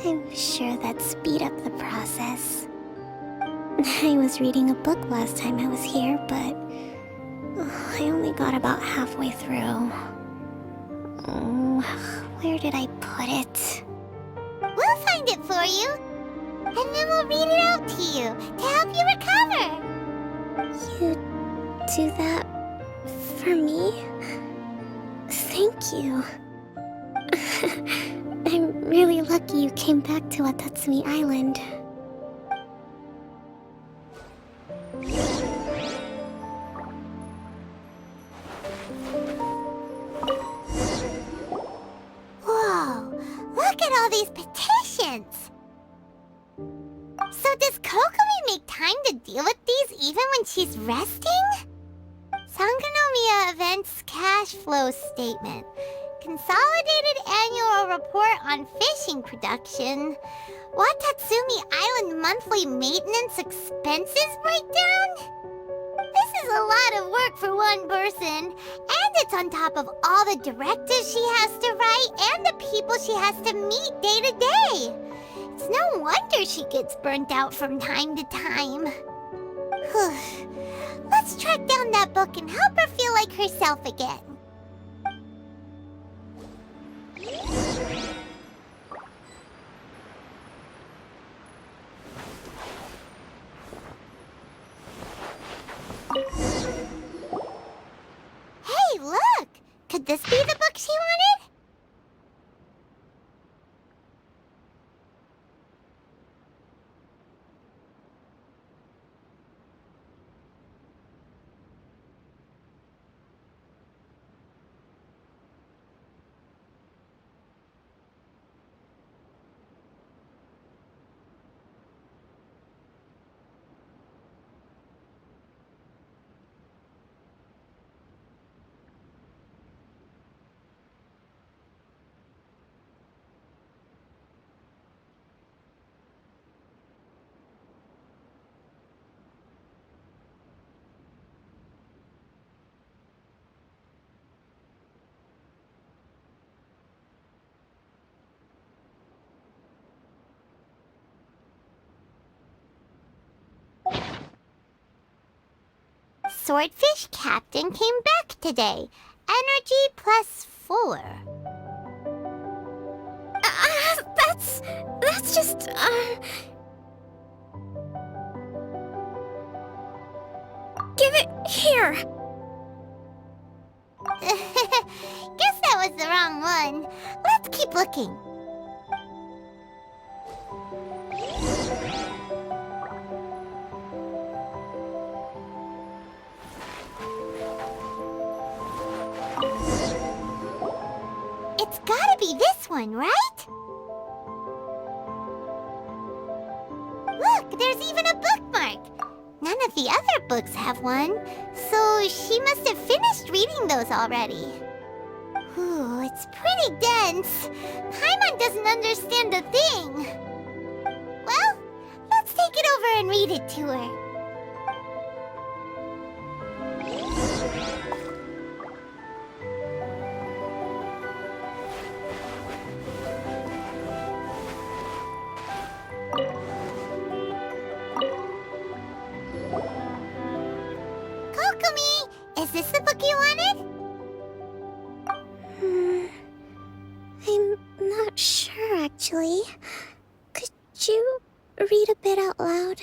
I'm sure that'd speed up the process. I was reading a book last time I was here, but I only got about halfway through. Where did I put it?
find it for you. And then we'll read it out to you to help you recover.
You do that for me? Thank you. I'm really lucky you came back to Watatsumi Island.
Whoa, look at all these petitions! So does Kokomi make time to deal with these even when she's resting? Sangonomiya Events Cash Flow Statement. Consolidated Annual Report on Fishing Production. Watatsumi Island Monthly Maintenance Expenses Breakdown? This is a lot of work for one person, and it's on top of all the directives she has to write and the people she has to meet day to day. It's no wonder she gets burnt out from time to time. Let's track down that book and help her feel like herself again. Hey, look! Could this be the book she wanted? Swordfish Captain came back today. Energy +4.
That's just, Give it here!
Guess that was the wrong one. Let's keep looking. It's gotta be this one, right? Look, there's even a bookmark. None of the other books have one, so she must have finished reading those already. Ooh, it's pretty dense. Paimon doesn't understand a thing. Well, let's take it over and read it to her. Kokomi, is this the book you wanted?
I'm not sure, actually. Could you read a bit out loud?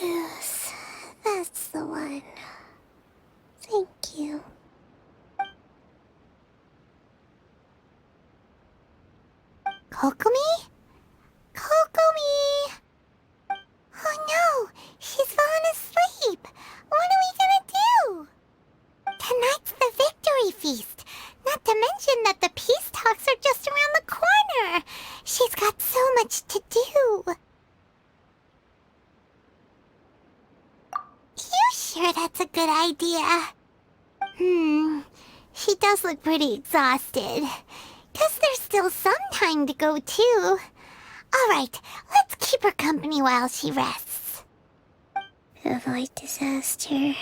Yes, that's the one. Thank you.
Kokomi? Kokomi! Oh no, she's fallen asleep. What are we gonna do? Tonight's the victory feast. Not to mention that the peace talks are just around the corner. She's got so much to do. You sure that's a good idea? She does look pretty exhausted. Guess there's still some time to go, too. Alright, let's keep her company while she rests.
Avoid disaster.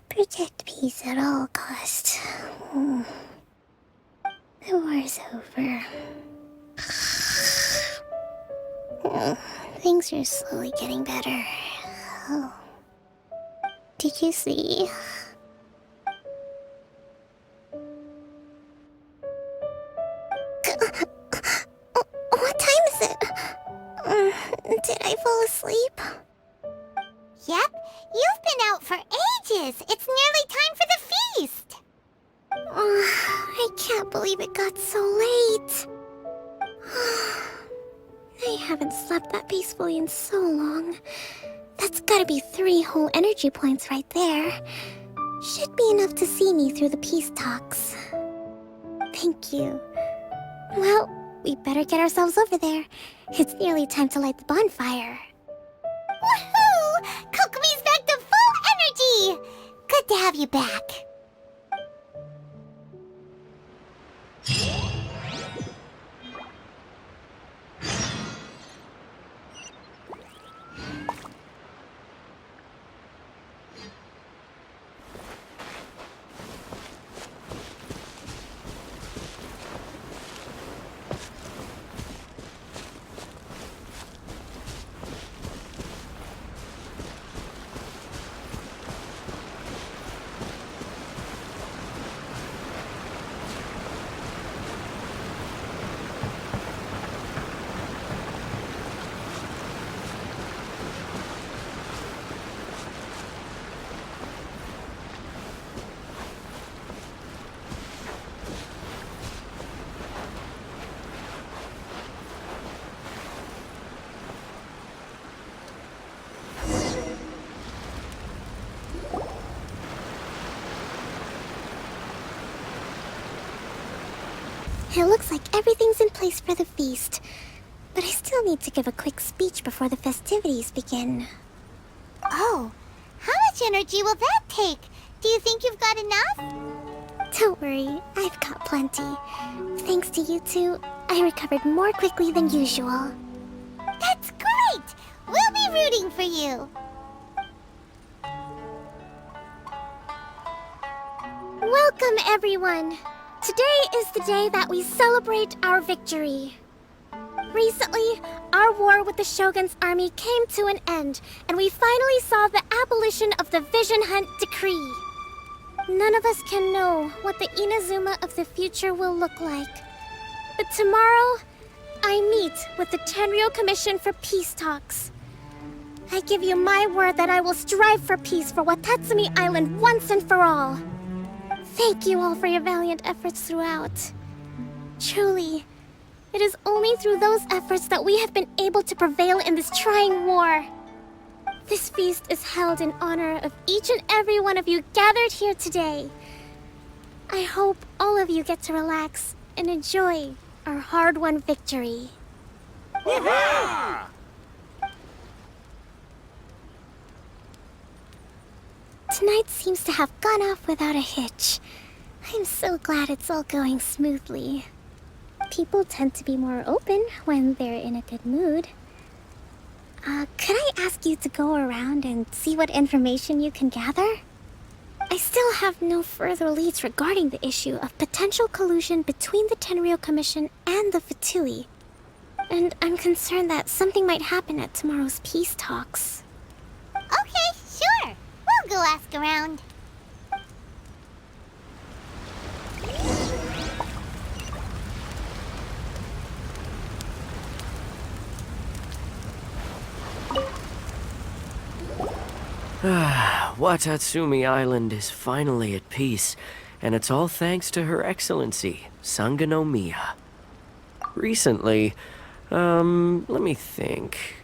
Protect peace at all costs. The war's over. Things are slowly getting better. Oh. Did you see? What time is it? Did I fall asleep?
Yep, you've been out for ages. It's nearly time for the feast.
I can't believe it got so late. I haven't slept that peacefully in so long. That's gotta be 3 whole energy points right there. Should be enough to see me through the peace talks. Thank you. Well, we better get ourselves over there. It's nearly time to light the bonfire.
Woohoo! Kokomi's back to full energy! Good to have you back.
It looks like everything's in place for the feast. But I still need to give a quick speech before the festivities begin.
Oh, how much energy will that take? Do you think you've got enough?
Don't worry, I've got plenty. Thanks to you two, I recovered more quickly than usual.
That's great! We'll be rooting for you.
Welcome, everyone! Today is the day that we celebrate our victory. Recently, our war with the Shogun's army came to an end, and we finally saw the abolition of the Vision Hunt Decree. None of us can know what the Inazuma of the future will look like. But tomorrow, I meet with the Tenryou Commission for peace talks. I give you my word that I will strive for peace for Watatsumi Island once and for all. Thank you all for your valiant efforts throughout. Truly, it is only through those efforts that we have been able to prevail in this trying war. This feast is held in honor of each and every one of you gathered here today. I hope all of you get to relax and enjoy our hard-won victory. Tonight seems to have gone off without a hitch. I'm so glad it's all going smoothly. People tend to be more open when they're in a good mood. Could I ask you to go around and see what information you can gather? I still have no further leads regarding the issue of potential collusion between the Tenryou Commission and the Fatui. And I'm concerned that something might happen at tomorrow's peace talks.
Okay, sure. We'll go ask around.
Watatsumi Island is finally at peace, and it's all thanks to Her Excellency, Sangonomiya. Recently, let me think.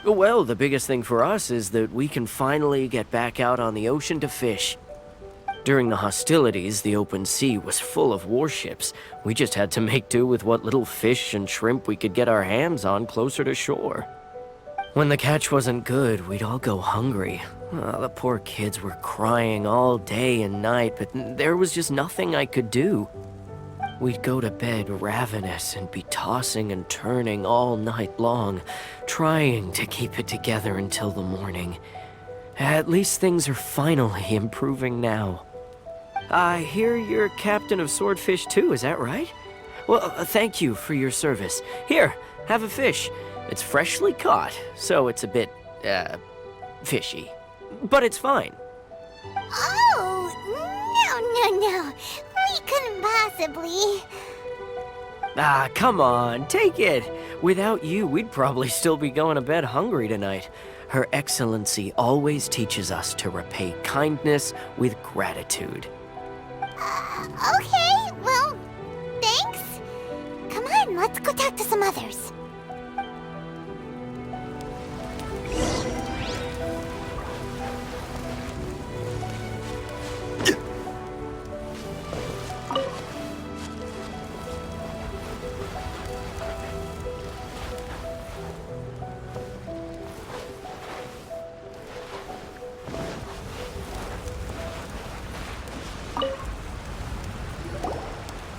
Well, the biggest thing for us is that we can finally get back out on the ocean to fish. During the hostilities, the open sea was full of warships. We just had to make do with what little fish and shrimp we could get our hands on closer to shore. When the catch wasn't good, we'd all go hungry. The poor kids were crying all day and night, but there was just nothing I could do. We'd go to bed ravenous and be tossing and turning all night long, trying to keep it together until the morning. At least things are finally improving now. I hear you're captain of Swordfish too, is that right? Well, thank you for your service. Here, have a fish. It's freshly caught, so it's a bit, fishy. But it's fine.
Oh, no. We couldn't possibly.
Ah, come on, take it. Without you, we'd probably still be going to bed hungry tonight. Her Excellency always teaches us to repay kindness with gratitude.
Okay, well, thanks. Come on, let's go talk to some others.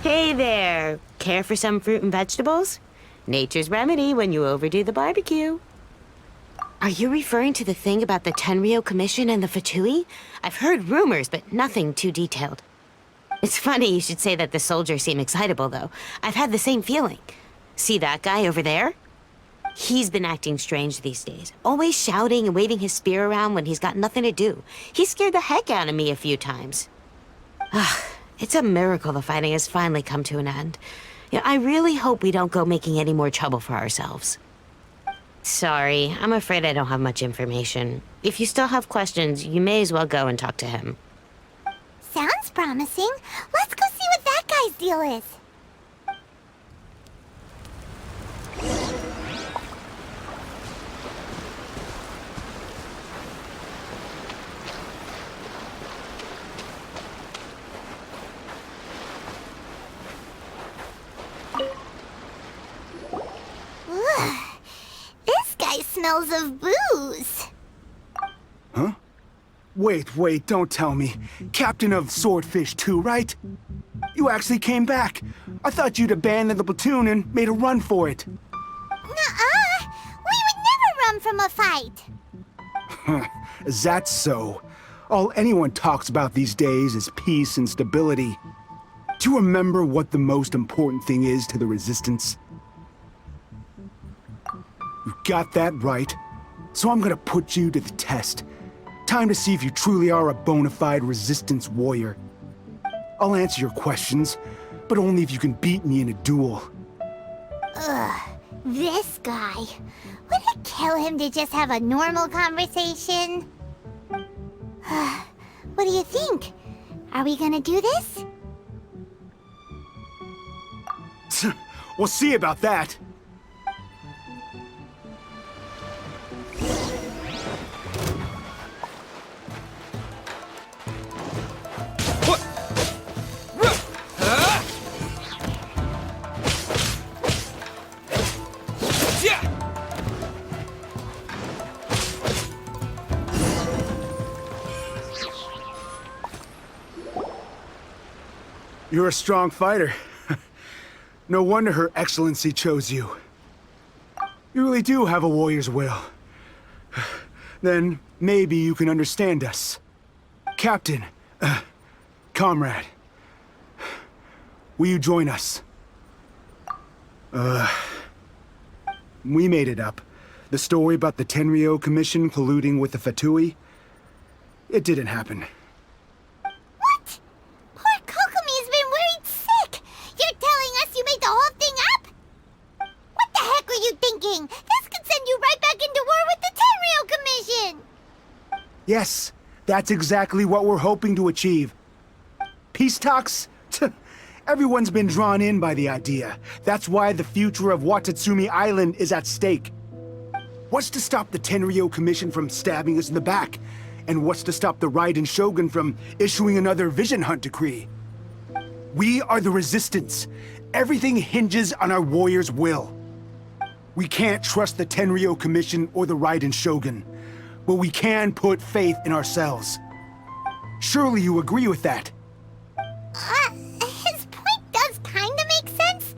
Hey there! Care for some fruit and vegetables? Nature's remedy when you overdo the barbecue. Are you referring to the thing about the Tenryo Commission and the Fatui? I've heard rumors, but nothing too detailed. It's funny you should say that the soldiers seem excitable, though. I've had the same feeling. See that guy over there? He's been acting strange these days. Always shouting and waving his spear around when he's got nothing to do. He scared the heck out of me a few times. It's a miracle the fighting has finally come to an end. Yeah, I really hope we don't go making any more trouble for ourselves. Sorry, I'm afraid I don't have much information. If you still have questions, you may as well go and talk to him.
Sounds promising. Let's go see what that guy's deal is. This guy smells of booze.
Huh? Wait, don't tell me. Captain of Swordfish 2, right? You actually came back. I thought you'd abandoned the platoon and made a run for it.
Nuh-uh! We would never run from a fight.
Is that so? All anyone talks about these days is peace and stability. Do you remember what the most important thing is to the Resistance? You got that right. So I'm gonna put you to the test. Time to see if you truly are a bona fide Resistance warrior. I'll answer your questions, but only if you can beat me in a duel.
Ugh, this guy. Would it kill him to just have a normal conversation? What do you think? Are we gonna do this?
We'll see about that. You're a strong fighter. No wonder Her Excellency chose you. You really do have a warrior's will. Then maybe you can understand us. Captain, comrade, will you join us? We made it up. The story about the Tenryo Commission colluding with the Fatui, it didn't happen.
What? Poor Kokomi's been worried sick. You're telling us you made the whole thing up? What the heck were you thinking? This could send you right back into war with the Tenryo Commission.
Yes, that's exactly what we're hoping to achieve. Peace talks? Everyone's been drawn in by the idea. That's why the future of Watatsumi Island is at stake. What's to stop the Tenryo Commission from stabbing us in the back? And what's to stop the Raiden Shogun from issuing another Vision Hunt decree? We are the Resistance. Everything hinges on our warrior's will. We can't trust the Tenryo Commission or the Raiden Shogun, but we can put faith in ourselves. Surely you agree with that?
His point does kinda make sense,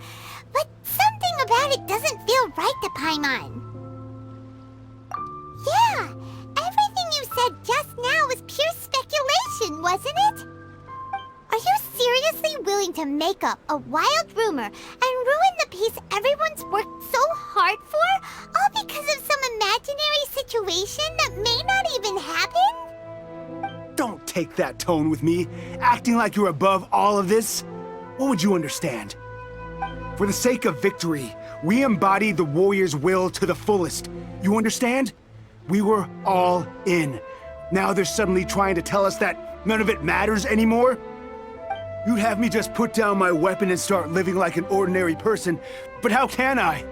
but something about it doesn't feel right to Paimon. Yeah, everything you said just now was pure speculation, wasn't it? Are you seriously willing to make up a wild rumor and ruin the peace everyone's worked so hard for, all because of some imaginary situation that may not even happen?
Don't take that tone with me, acting like you're above all of this. What would you understand? For the sake of victory, we embodied the warrior's will to the fullest. You understand? We were all in. Now they're suddenly trying to tell us that none of it matters anymore? You'd have me just put down my weapon and start living like an ordinary person, but how can I?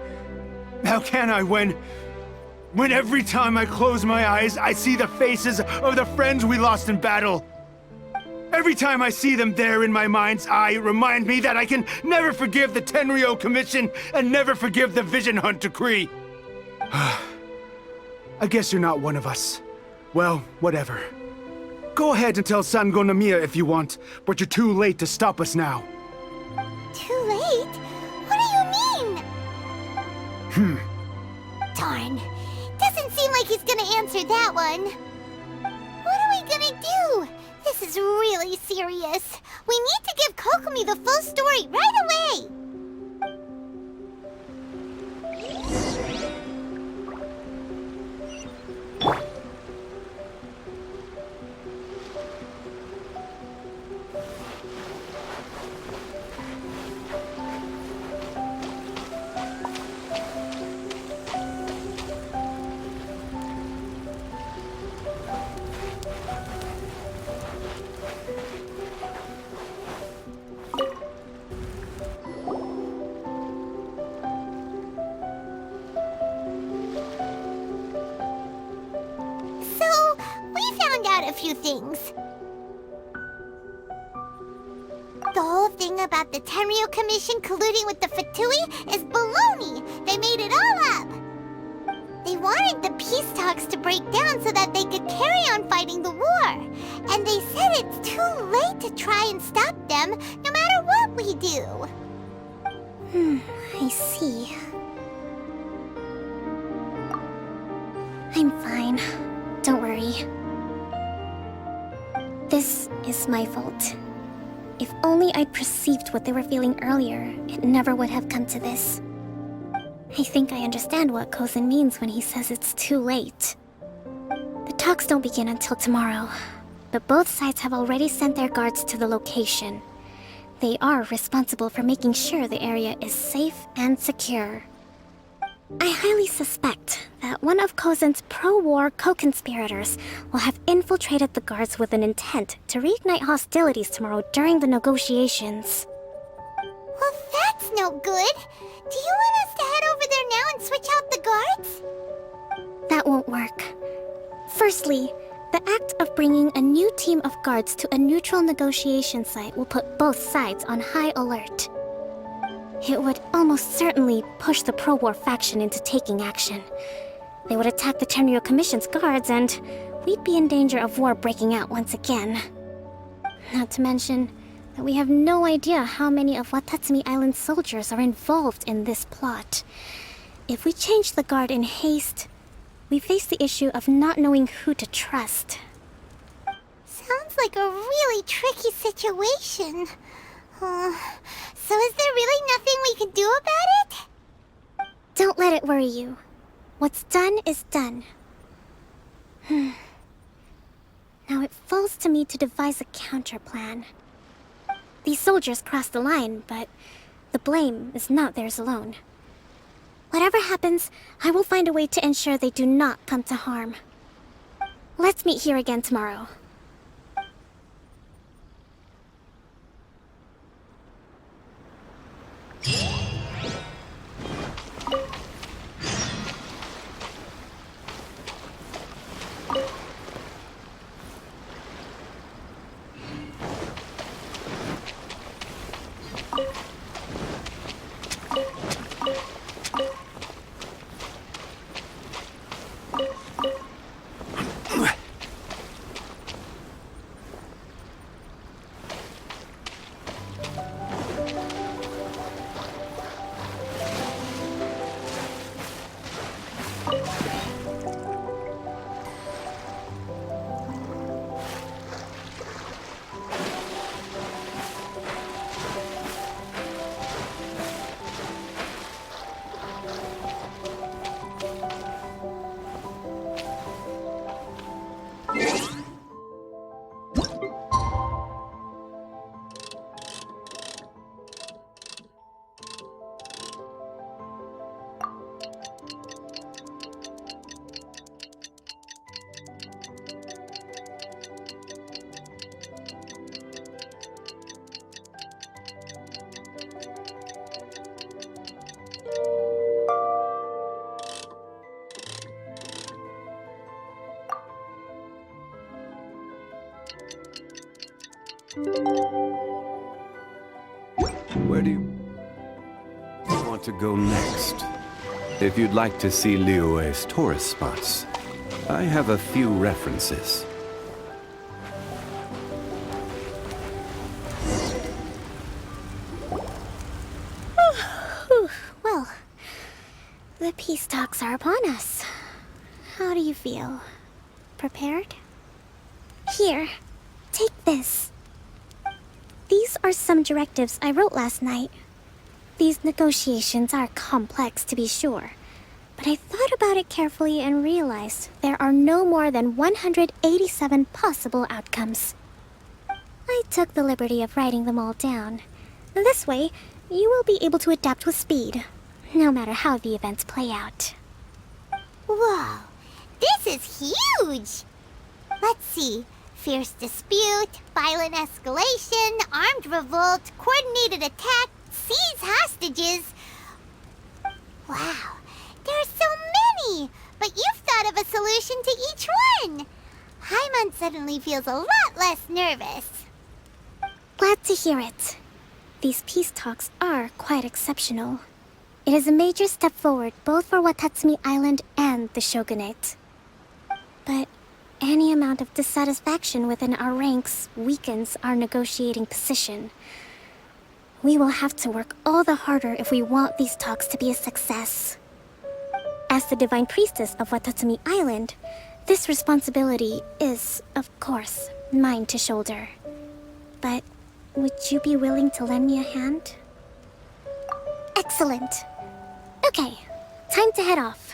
How can I when every time I close my eyes, I see the faces of the friends we lost in battle? Every time I see them there in my mind's eye, it reminds me that I can never forgive the Tenryo Commission and never forgive the Vision Hunt Decree. I guess you're not one of us. Well, whatever. Go ahead and tell Sango Namiya if you want, but you're too late to stop us now.
Too late? What do you mean? Darn. Doesn't seem like he's gonna answer that one. What are we gonna do? This is really serious. We need to give Kokomi the full story right away! A few things. The whole thing about the Tenryo Commission colluding with the Fatui is baloney. They made it all up. They wanted the peace talks to break down so that they could carry on fighting the war. And they said it's too late to try and stop them, no matter what we do.
I see. I'm fine. Don't worry. This is my fault. If only I'd perceived what they were feeling earlier, it never would have come to this. I think I understand what Kozin means when he says it's too late. The talks don't begin until tomorrow, but both sides have already sent their guards to the location. They are responsible for making sure the area is safe and secure. I highly suspect that one of Kozin's pro-war co-conspirators will have infiltrated the guards with an intent to reignite hostilities tomorrow during the negotiations.
Well, that's no good. Do you want us to head over there now and switch out the guards?
That won't work. Firstly, the act of bringing a new team of guards to a neutral negotiation site will put both sides on high alert. It would almost certainly push the pro-war faction into taking action. They would attack the Tenryo Commission's guards, and we'd be in danger of war breaking out once again. Not to mention that we have no idea how many of Watatsumi Island's soldiers are involved in this plot. If we change the guard in haste, we face the issue of not knowing who to trust.
Sounds like a really tricky situation. So is there really nothing we can do about it?
Don't let it worry you. What's done is done. Now it falls to me to devise a counter-plan. These soldiers crossed the line, but the blame is not theirs alone. Whatever happens, I will find a way to ensure they do not come to harm. Let's meet here again tomorrow.
Where do you want to go next? If you'd like to see Liyue's tourist spots, I have a few references.
Well, the peace talks are upon us. How do you feel? Prepared? Here, take this. These are some directives I wrote last night. These negotiations are complex, to be sure, but I thought about it carefully and realized there are no more than 187 possible outcomes. I took the liberty of writing them all down. This way, you will be able to adapt with speed, no matter how the events play out.
Whoa, this is huge! Let's see. Fierce dispute, violent escalation, armed revolt, coordinated attack, seize hostages. Wow, there are so many! But you've thought of a solution to each one! Paimon suddenly feels a lot less nervous.
Glad to hear it. These peace talks are quite exceptional. It is a major step forward both for Watatsumi Island and the Shogunate. But any amount of dissatisfaction within our ranks weakens our negotiating position. We will have to work all the harder if we want these talks to be a success. As the Divine Priestess of Watatsumi Island, this responsibility is, of course, mine to shoulder. But would you be willing to lend me a hand? Excellent. Okay, time to head off.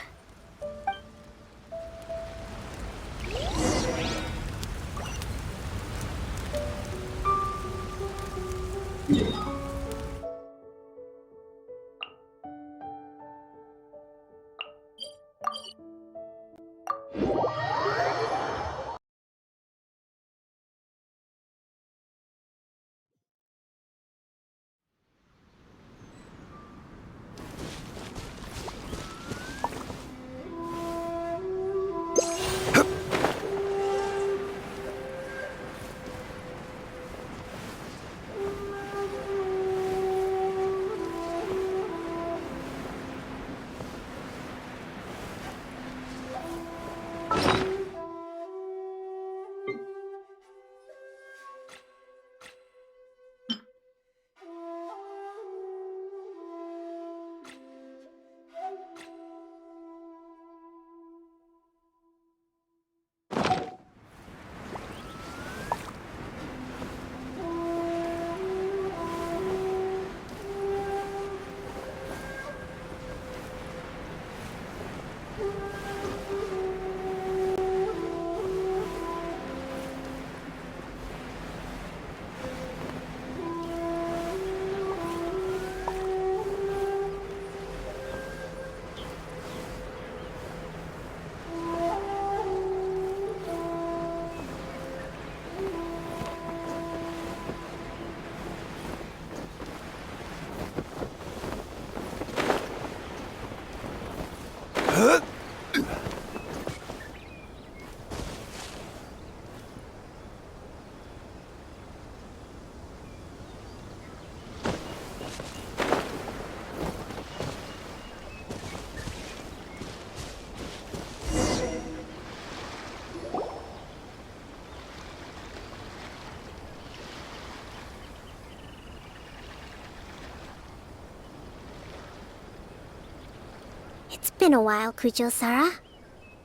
It's been a while, Kujo-Sara.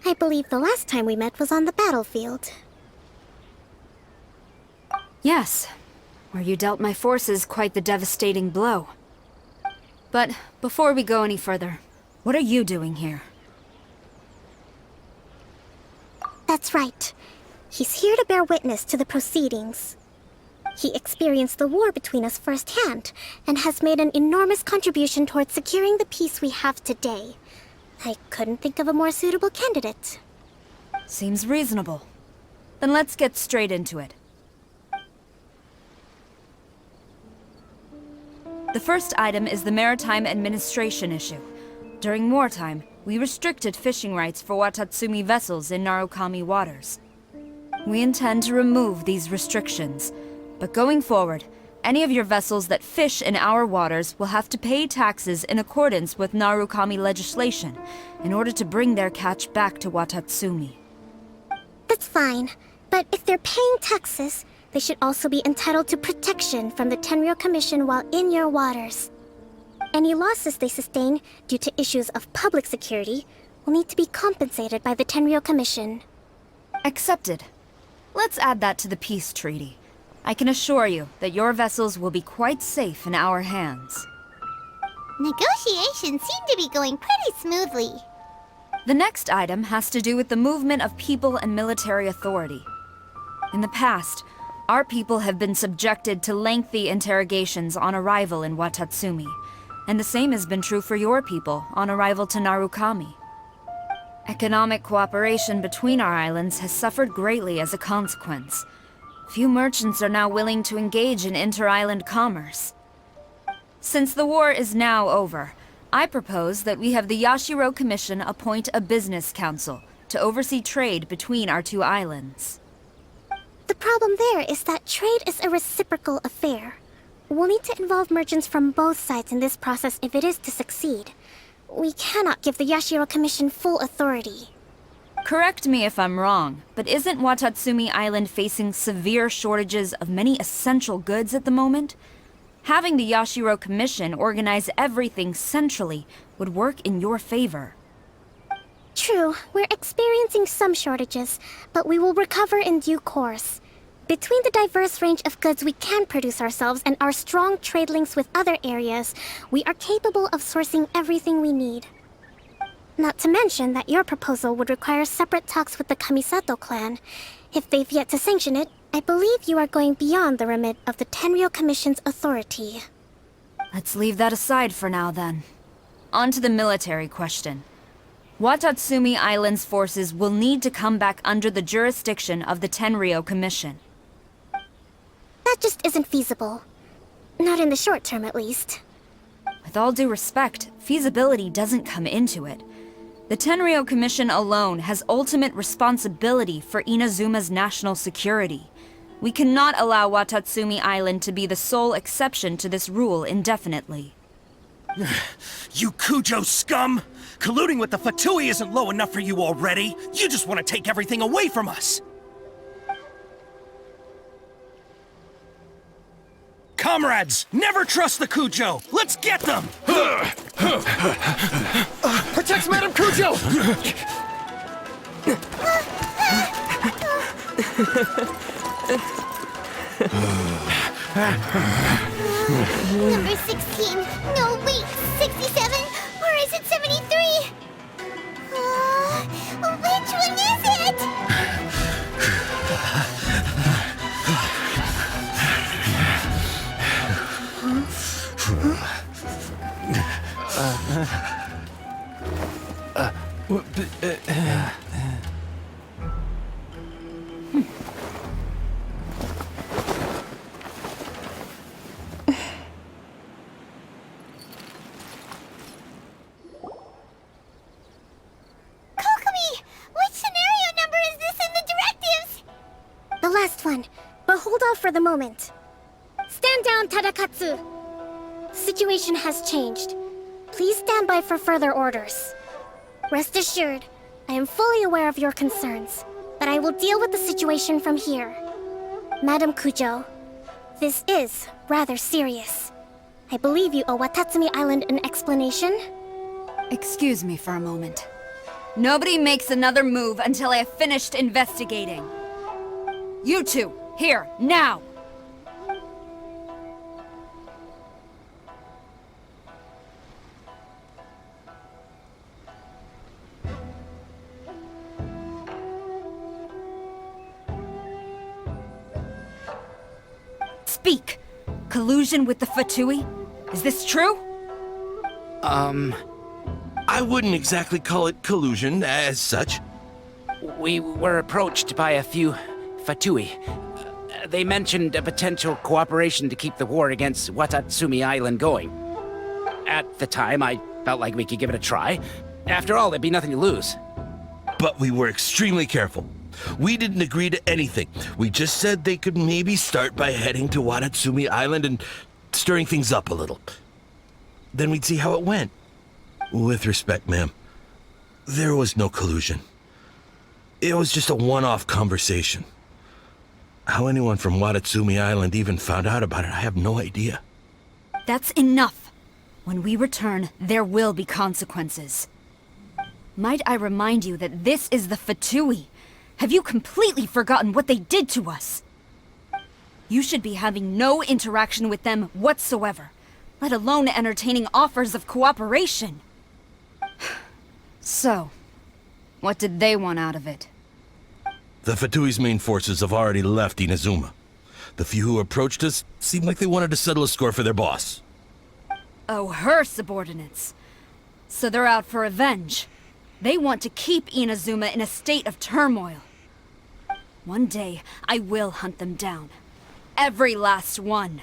I believe the last time we met was on the battlefield.
Yes, where you dealt my forces quite the devastating blow. But before we go any further, what are you doing here?
That's right. He's here to bear witness to the proceedings. He experienced the war between us firsthand, and has made an enormous contribution towards securing the peace we have today. I couldn't think of a more suitable candidate.
Seems reasonable. Then let's get straight into it. The first item is the maritime administration issue. During wartime, we restricted fishing rights for Watatsumi vessels in Narukami waters. We intend to remove these restrictions, But going forward, any of your vessels that fish in our waters will have to pay taxes in accordance with Narukami legislation in order to bring their catch back to Watatsumi.
That's fine, but if they're paying taxes, they should also be entitled to protection from the Tenryou Commission while in your waters. Any losses they sustain due to issues of public security will need to be compensated by the Tenryou Commission.
Accepted. Let's add that to the peace treaty. I can assure you that your vessels will be quite safe in our hands.
Negotiations seem to be going pretty smoothly.
The next item has to do with the movement of people and military authority. In the past, our people have been subjected to lengthy interrogations on arrival in Watatsumi, and the same has been true for your people on arrival to Narukami. Economic cooperation between our islands has suffered greatly as a consequence. Few merchants are now willing to engage in inter-island commerce. Since the war is now over, I propose that we have the Yashiro Commission appoint a business council to oversee trade between our two islands.
The problem there is that trade is a reciprocal affair. We'll need to involve merchants from both sides in this process if it is to succeed. We cannot give the Yashiro Commission full authority.
Correct me if I'm wrong, but isn't Watatsumi Island facing severe shortages of many essential goods at the moment? Having the Yashiro Commission organize everything centrally would work in your favor.
True, we're experiencing some shortages, but we will recover in due course. Between the diverse range of goods we can produce ourselves and our strong trade links with other areas, we are capable of sourcing everything we need. Not to mention that your proposal would require separate talks with the Kamisato clan. If they've yet to sanction it, I believe you are going beyond the remit of the Tenryou Commission's authority.
Let's leave that aside for now, then. On to the military question. Watatsumi Island's forces will need to come back under the jurisdiction of the Tenryou Commission.
That just isn't feasible. Not in the short term, at least.
With all due respect, feasibility doesn't come into it. The Tenryou Commission alone has ultimate responsibility for Inazuma's national security. We cannot allow Watatsumi Island to be the sole exception to this rule indefinitely.
You Kujo scum! Colluding with the Fatui isn't low enough for you already! You just want to take everything away from us! Comrades, never trust the Kujo! Let's get them! Protect Madame Kujo!
Number 16. No, wait. 67? Or is it 73? Which one is it?
The last one, but hold off for the moment. Stand down, Tadakatsu! Situation has changed. Please stand by for further orders. Rest assured, I am fully aware of your concerns, but I will deal with the situation from here. Madam Kujo, this is rather serious. I believe you owe Watatsumi Island an explanation?
Excuse me for a moment. Nobody makes another move until I have finished investigating. You two, here, now! Speak! Collusion with the Fatui? Is this true?
I wouldn't exactly call it collusion as such.
We were approached by a few Fatui. They mentioned a potential cooperation to keep the war against Watatsumi Island going. At the time, I felt like we could give it a try. After all, there'd be nothing to lose.
But we were extremely careful. We didn't agree to anything. We just said they could maybe start by heading to Watatsumi Island and stirring things up a little. Then we'd see how it went. With respect, ma'am, there was no collusion. It was just a one-off conversation. How anyone from Watatsumi Island even found out about it, I have no idea.
That's enough. When we return, there will be consequences. Might I remind you that this is the Fatui? Have you completely forgotten what they did to us? You should be having no interaction with them whatsoever, let alone entertaining offers of cooperation. So, what did they want out of it?
The Fatui's main forces have already left Inazuma. The few who approached us seemed like they wanted to settle a score for their boss.
Oh, her subordinates. So they're out for revenge. They want to keep Inazuma in a state of turmoil. One day, I will hunt them down. Every last one.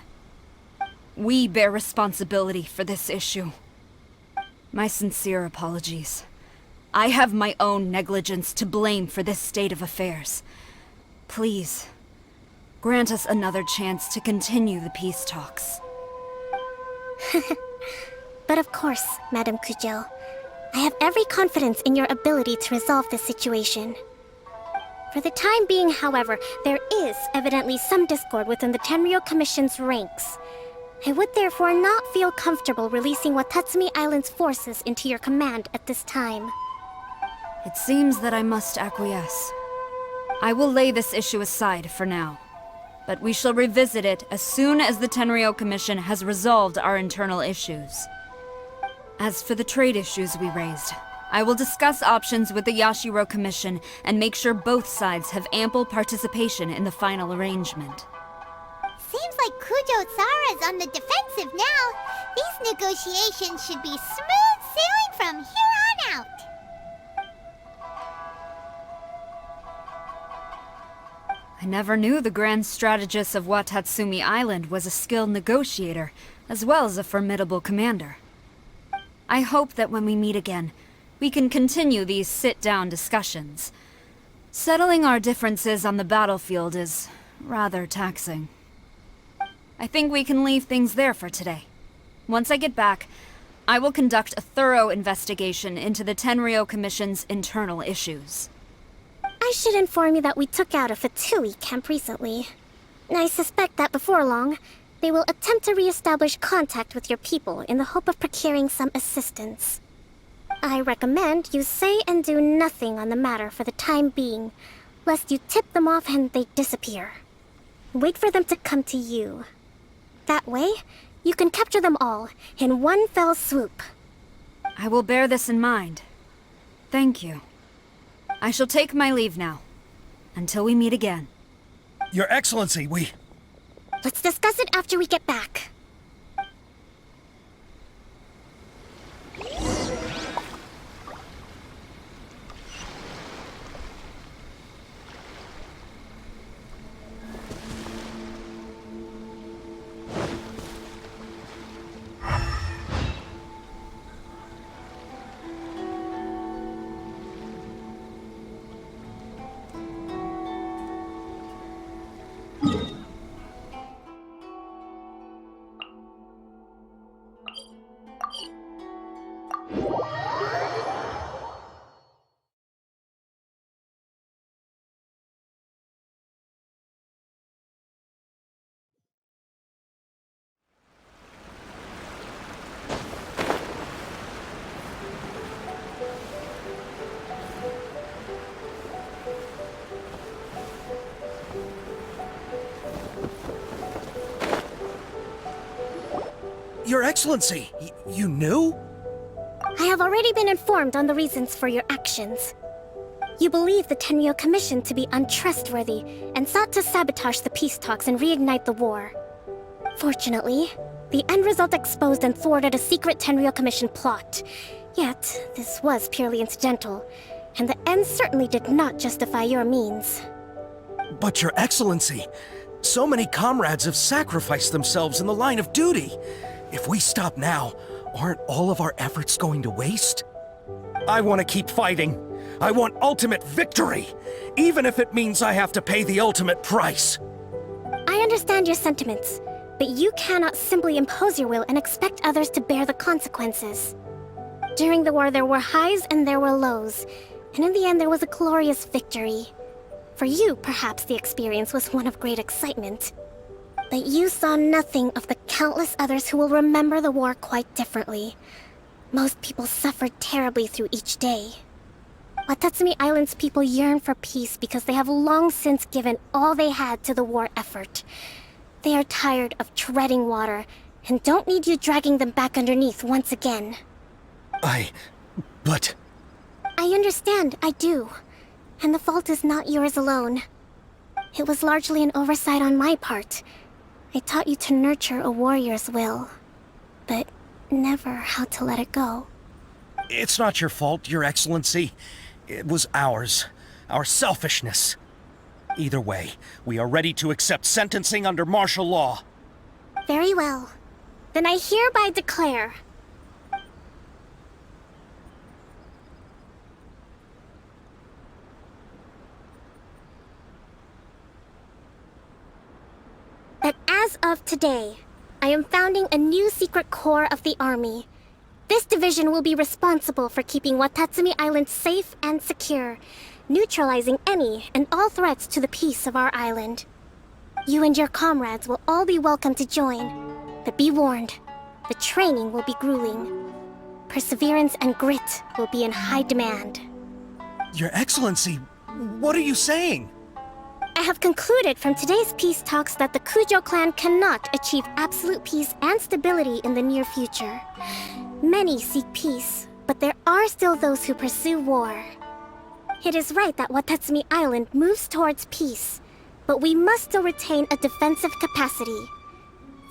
We bear responsibility for this issue. My sincere apologies. I have my own negligence to blame for this state of affairs. Please, grant us another chance to continue the peace talks.
But of course, Madame Kujo. I have every confidence in your ability to resolve this situation. For the time being, however, there is evidently some discord within the Tenryou Commission's ranks. I would therefore not feel comfortable releasing Watatsumi Island's forces into your command at this time.
It seems that I must acquiesce. I will lay this issue aside for now, but we shall revisit it as soon as the Tenryou Commission has resolved our internal issues. As for the trade issues we raised, I will discuss options with the Yashiro Commission and make sure both sides have ample participation in the final arrangement.
Seems like Kujo-Sara's on the defensive now. These negotiations should be smooth sailing from here on out.
I never knew the Grand Strategist of Watatsumi Island was a skilled negotiator, as well as a formidable commander. I hope that when we meet again, we can continue these sit-down discussions. Settling our differences on the battlefield is rather taxing. I think we can leave things there for today. Once I get back, I will conduct a thorough investigation into the Tenryou Commission's internal issues.
I should inform you that we took out a Fatui camp recently. I suspect that before long, they will attempt to re-establish contact with your people in the hope of procuring some assistance. I recommend you say and do nothing on the matter for the time being, lest you tip them off and they disappear. Wait for them to come to you. That way, you can capture them all in one fell swoop.
I will bear this in mind. Thank you. I shall take my leave now. Until we meet again.
Your Excellency,
Let's discuss it after we get back.
Your Excellency, you knew?
I have already been informed on the reasons for your actions. You believe the Tenryou Commission to be untrustworthy and sought to sabotage the peace talks and reignite the war. Fortunately, the end result exposed and thwarted a secret Tenryou Commission plot. Yet, this was purely incidental, and the end certainly did not justify your means.
But Your Excellency, so many comrades have sacrificed themselves in the line of duty. If we stop now, aren't all of our efforts going to waste? I want to keep fighting.
I want ultimate victory, even if it means I have to pay the ultimate price.
I understand your sentiments, but you cannot simply impose your will and expect others to bear the consequences. During the war, there were highs and there were lows, and in the end, there was a glorious victory. For you, perhaps the experience was one of great excitement. But you saw nothing of the countless others who will remember the war quite differently. Most people suffered terribly through each day. Watatsumi Island's people yearn for peace because they have long since given all they had to the war effort. They are tired of treading water, and don't need you dragging them back underneath once again.
But...
I understand, I do. And the fault is not yours alone. It was largely an oversight on my part. I taught you to nurture a warrior's will, but never how to let it go.
It's not your fault, Your Excellency. It was ours. Our selfishness. Either way, we are ready to accept sentencing under martial law.
Very well. Then I hereby declare... that as of today, I am founding a new secret corps of the army. This division will be responsible for keeping Watatsumi Island safe and secure, neutralizing any and all threats to the peace of our island. You and your comrades will all be welcome to join, but be warned, the training will be grueling. Perseverance and grit will be in high demand.
Your Excellency, what are you saying?
I have concluded from today's peace talks that the Kujo clan cannot achieve absolute peace and stability in the near future. Many seek peace, but there are still those who pursue war. It is right that Watatsumi Island moves towards peace, but we must still retain a defensive capacity.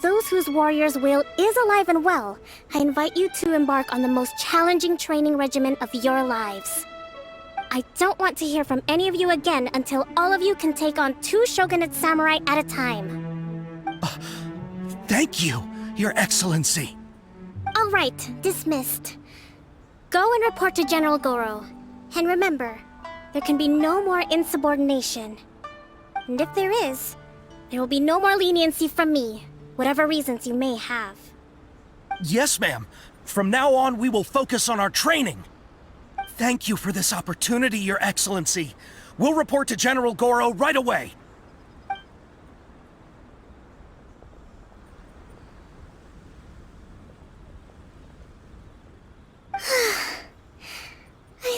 Those whose warrior's will is alive and well, I invite you to embark on the most challenging training regimen of your lives. I don't want to hear from any of you again until all of you can take on 2 shogunate samurai at a time.
Thank you, Your Excellency.
All right, dismissed. Go and report to General Goro. And remember, there can be no more insubordination. And if there is, there will be no more leniency from me, whatever reasons you may have.
Yes, ma'am. From now on, we will focus on our training. Thank you for this opportunity, Your Excellency. We'll report to General Goro right away.
I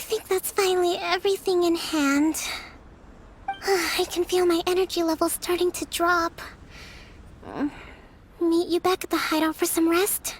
think that's finally everything in hand. I can feel my energy levels starting to drop. Meet you back at the hideout for some rest?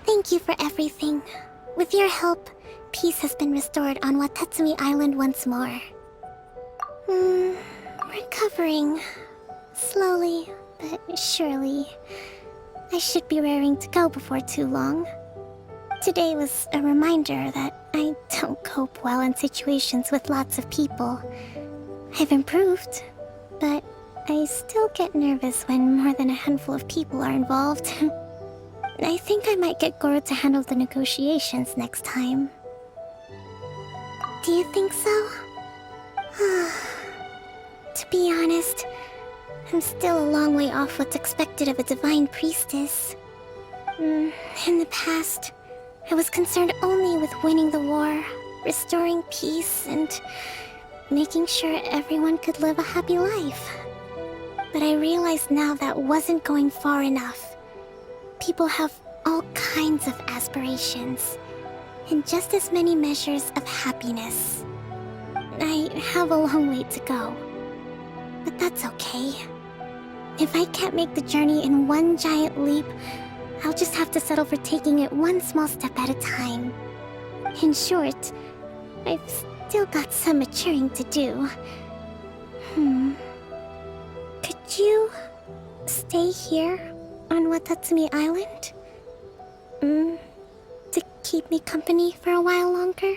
Thank you for everything. With your help, peace has been restored on Watatsumi Island once more. Recovering. Slowly, but surely. I should be raring to go before too long. Today was a reminder that I don't cope well in situations with lots of people. I've improved, but I still get nervous when more than a handful of people are involved. I think I might get Goro to handle the negotiations next time. Do you think so? To be honest, I'm still a long way off what's expected of a divine priestess. In the past, I was concerned only with winning the war, restoring peace, and making sure everyone could live a happy life. But I realized now that wasn't going far enough. People have all kinds of aspirations, and just as many measures of happiness. I have a long way to go. But that's okay. If I can't make the journey in one giant leap, I'll just have to settle for taking it one small step at a time. In short, I've still got some maturing to do. Could you stay here on Watatsumi Island? To keep me company for a while longer?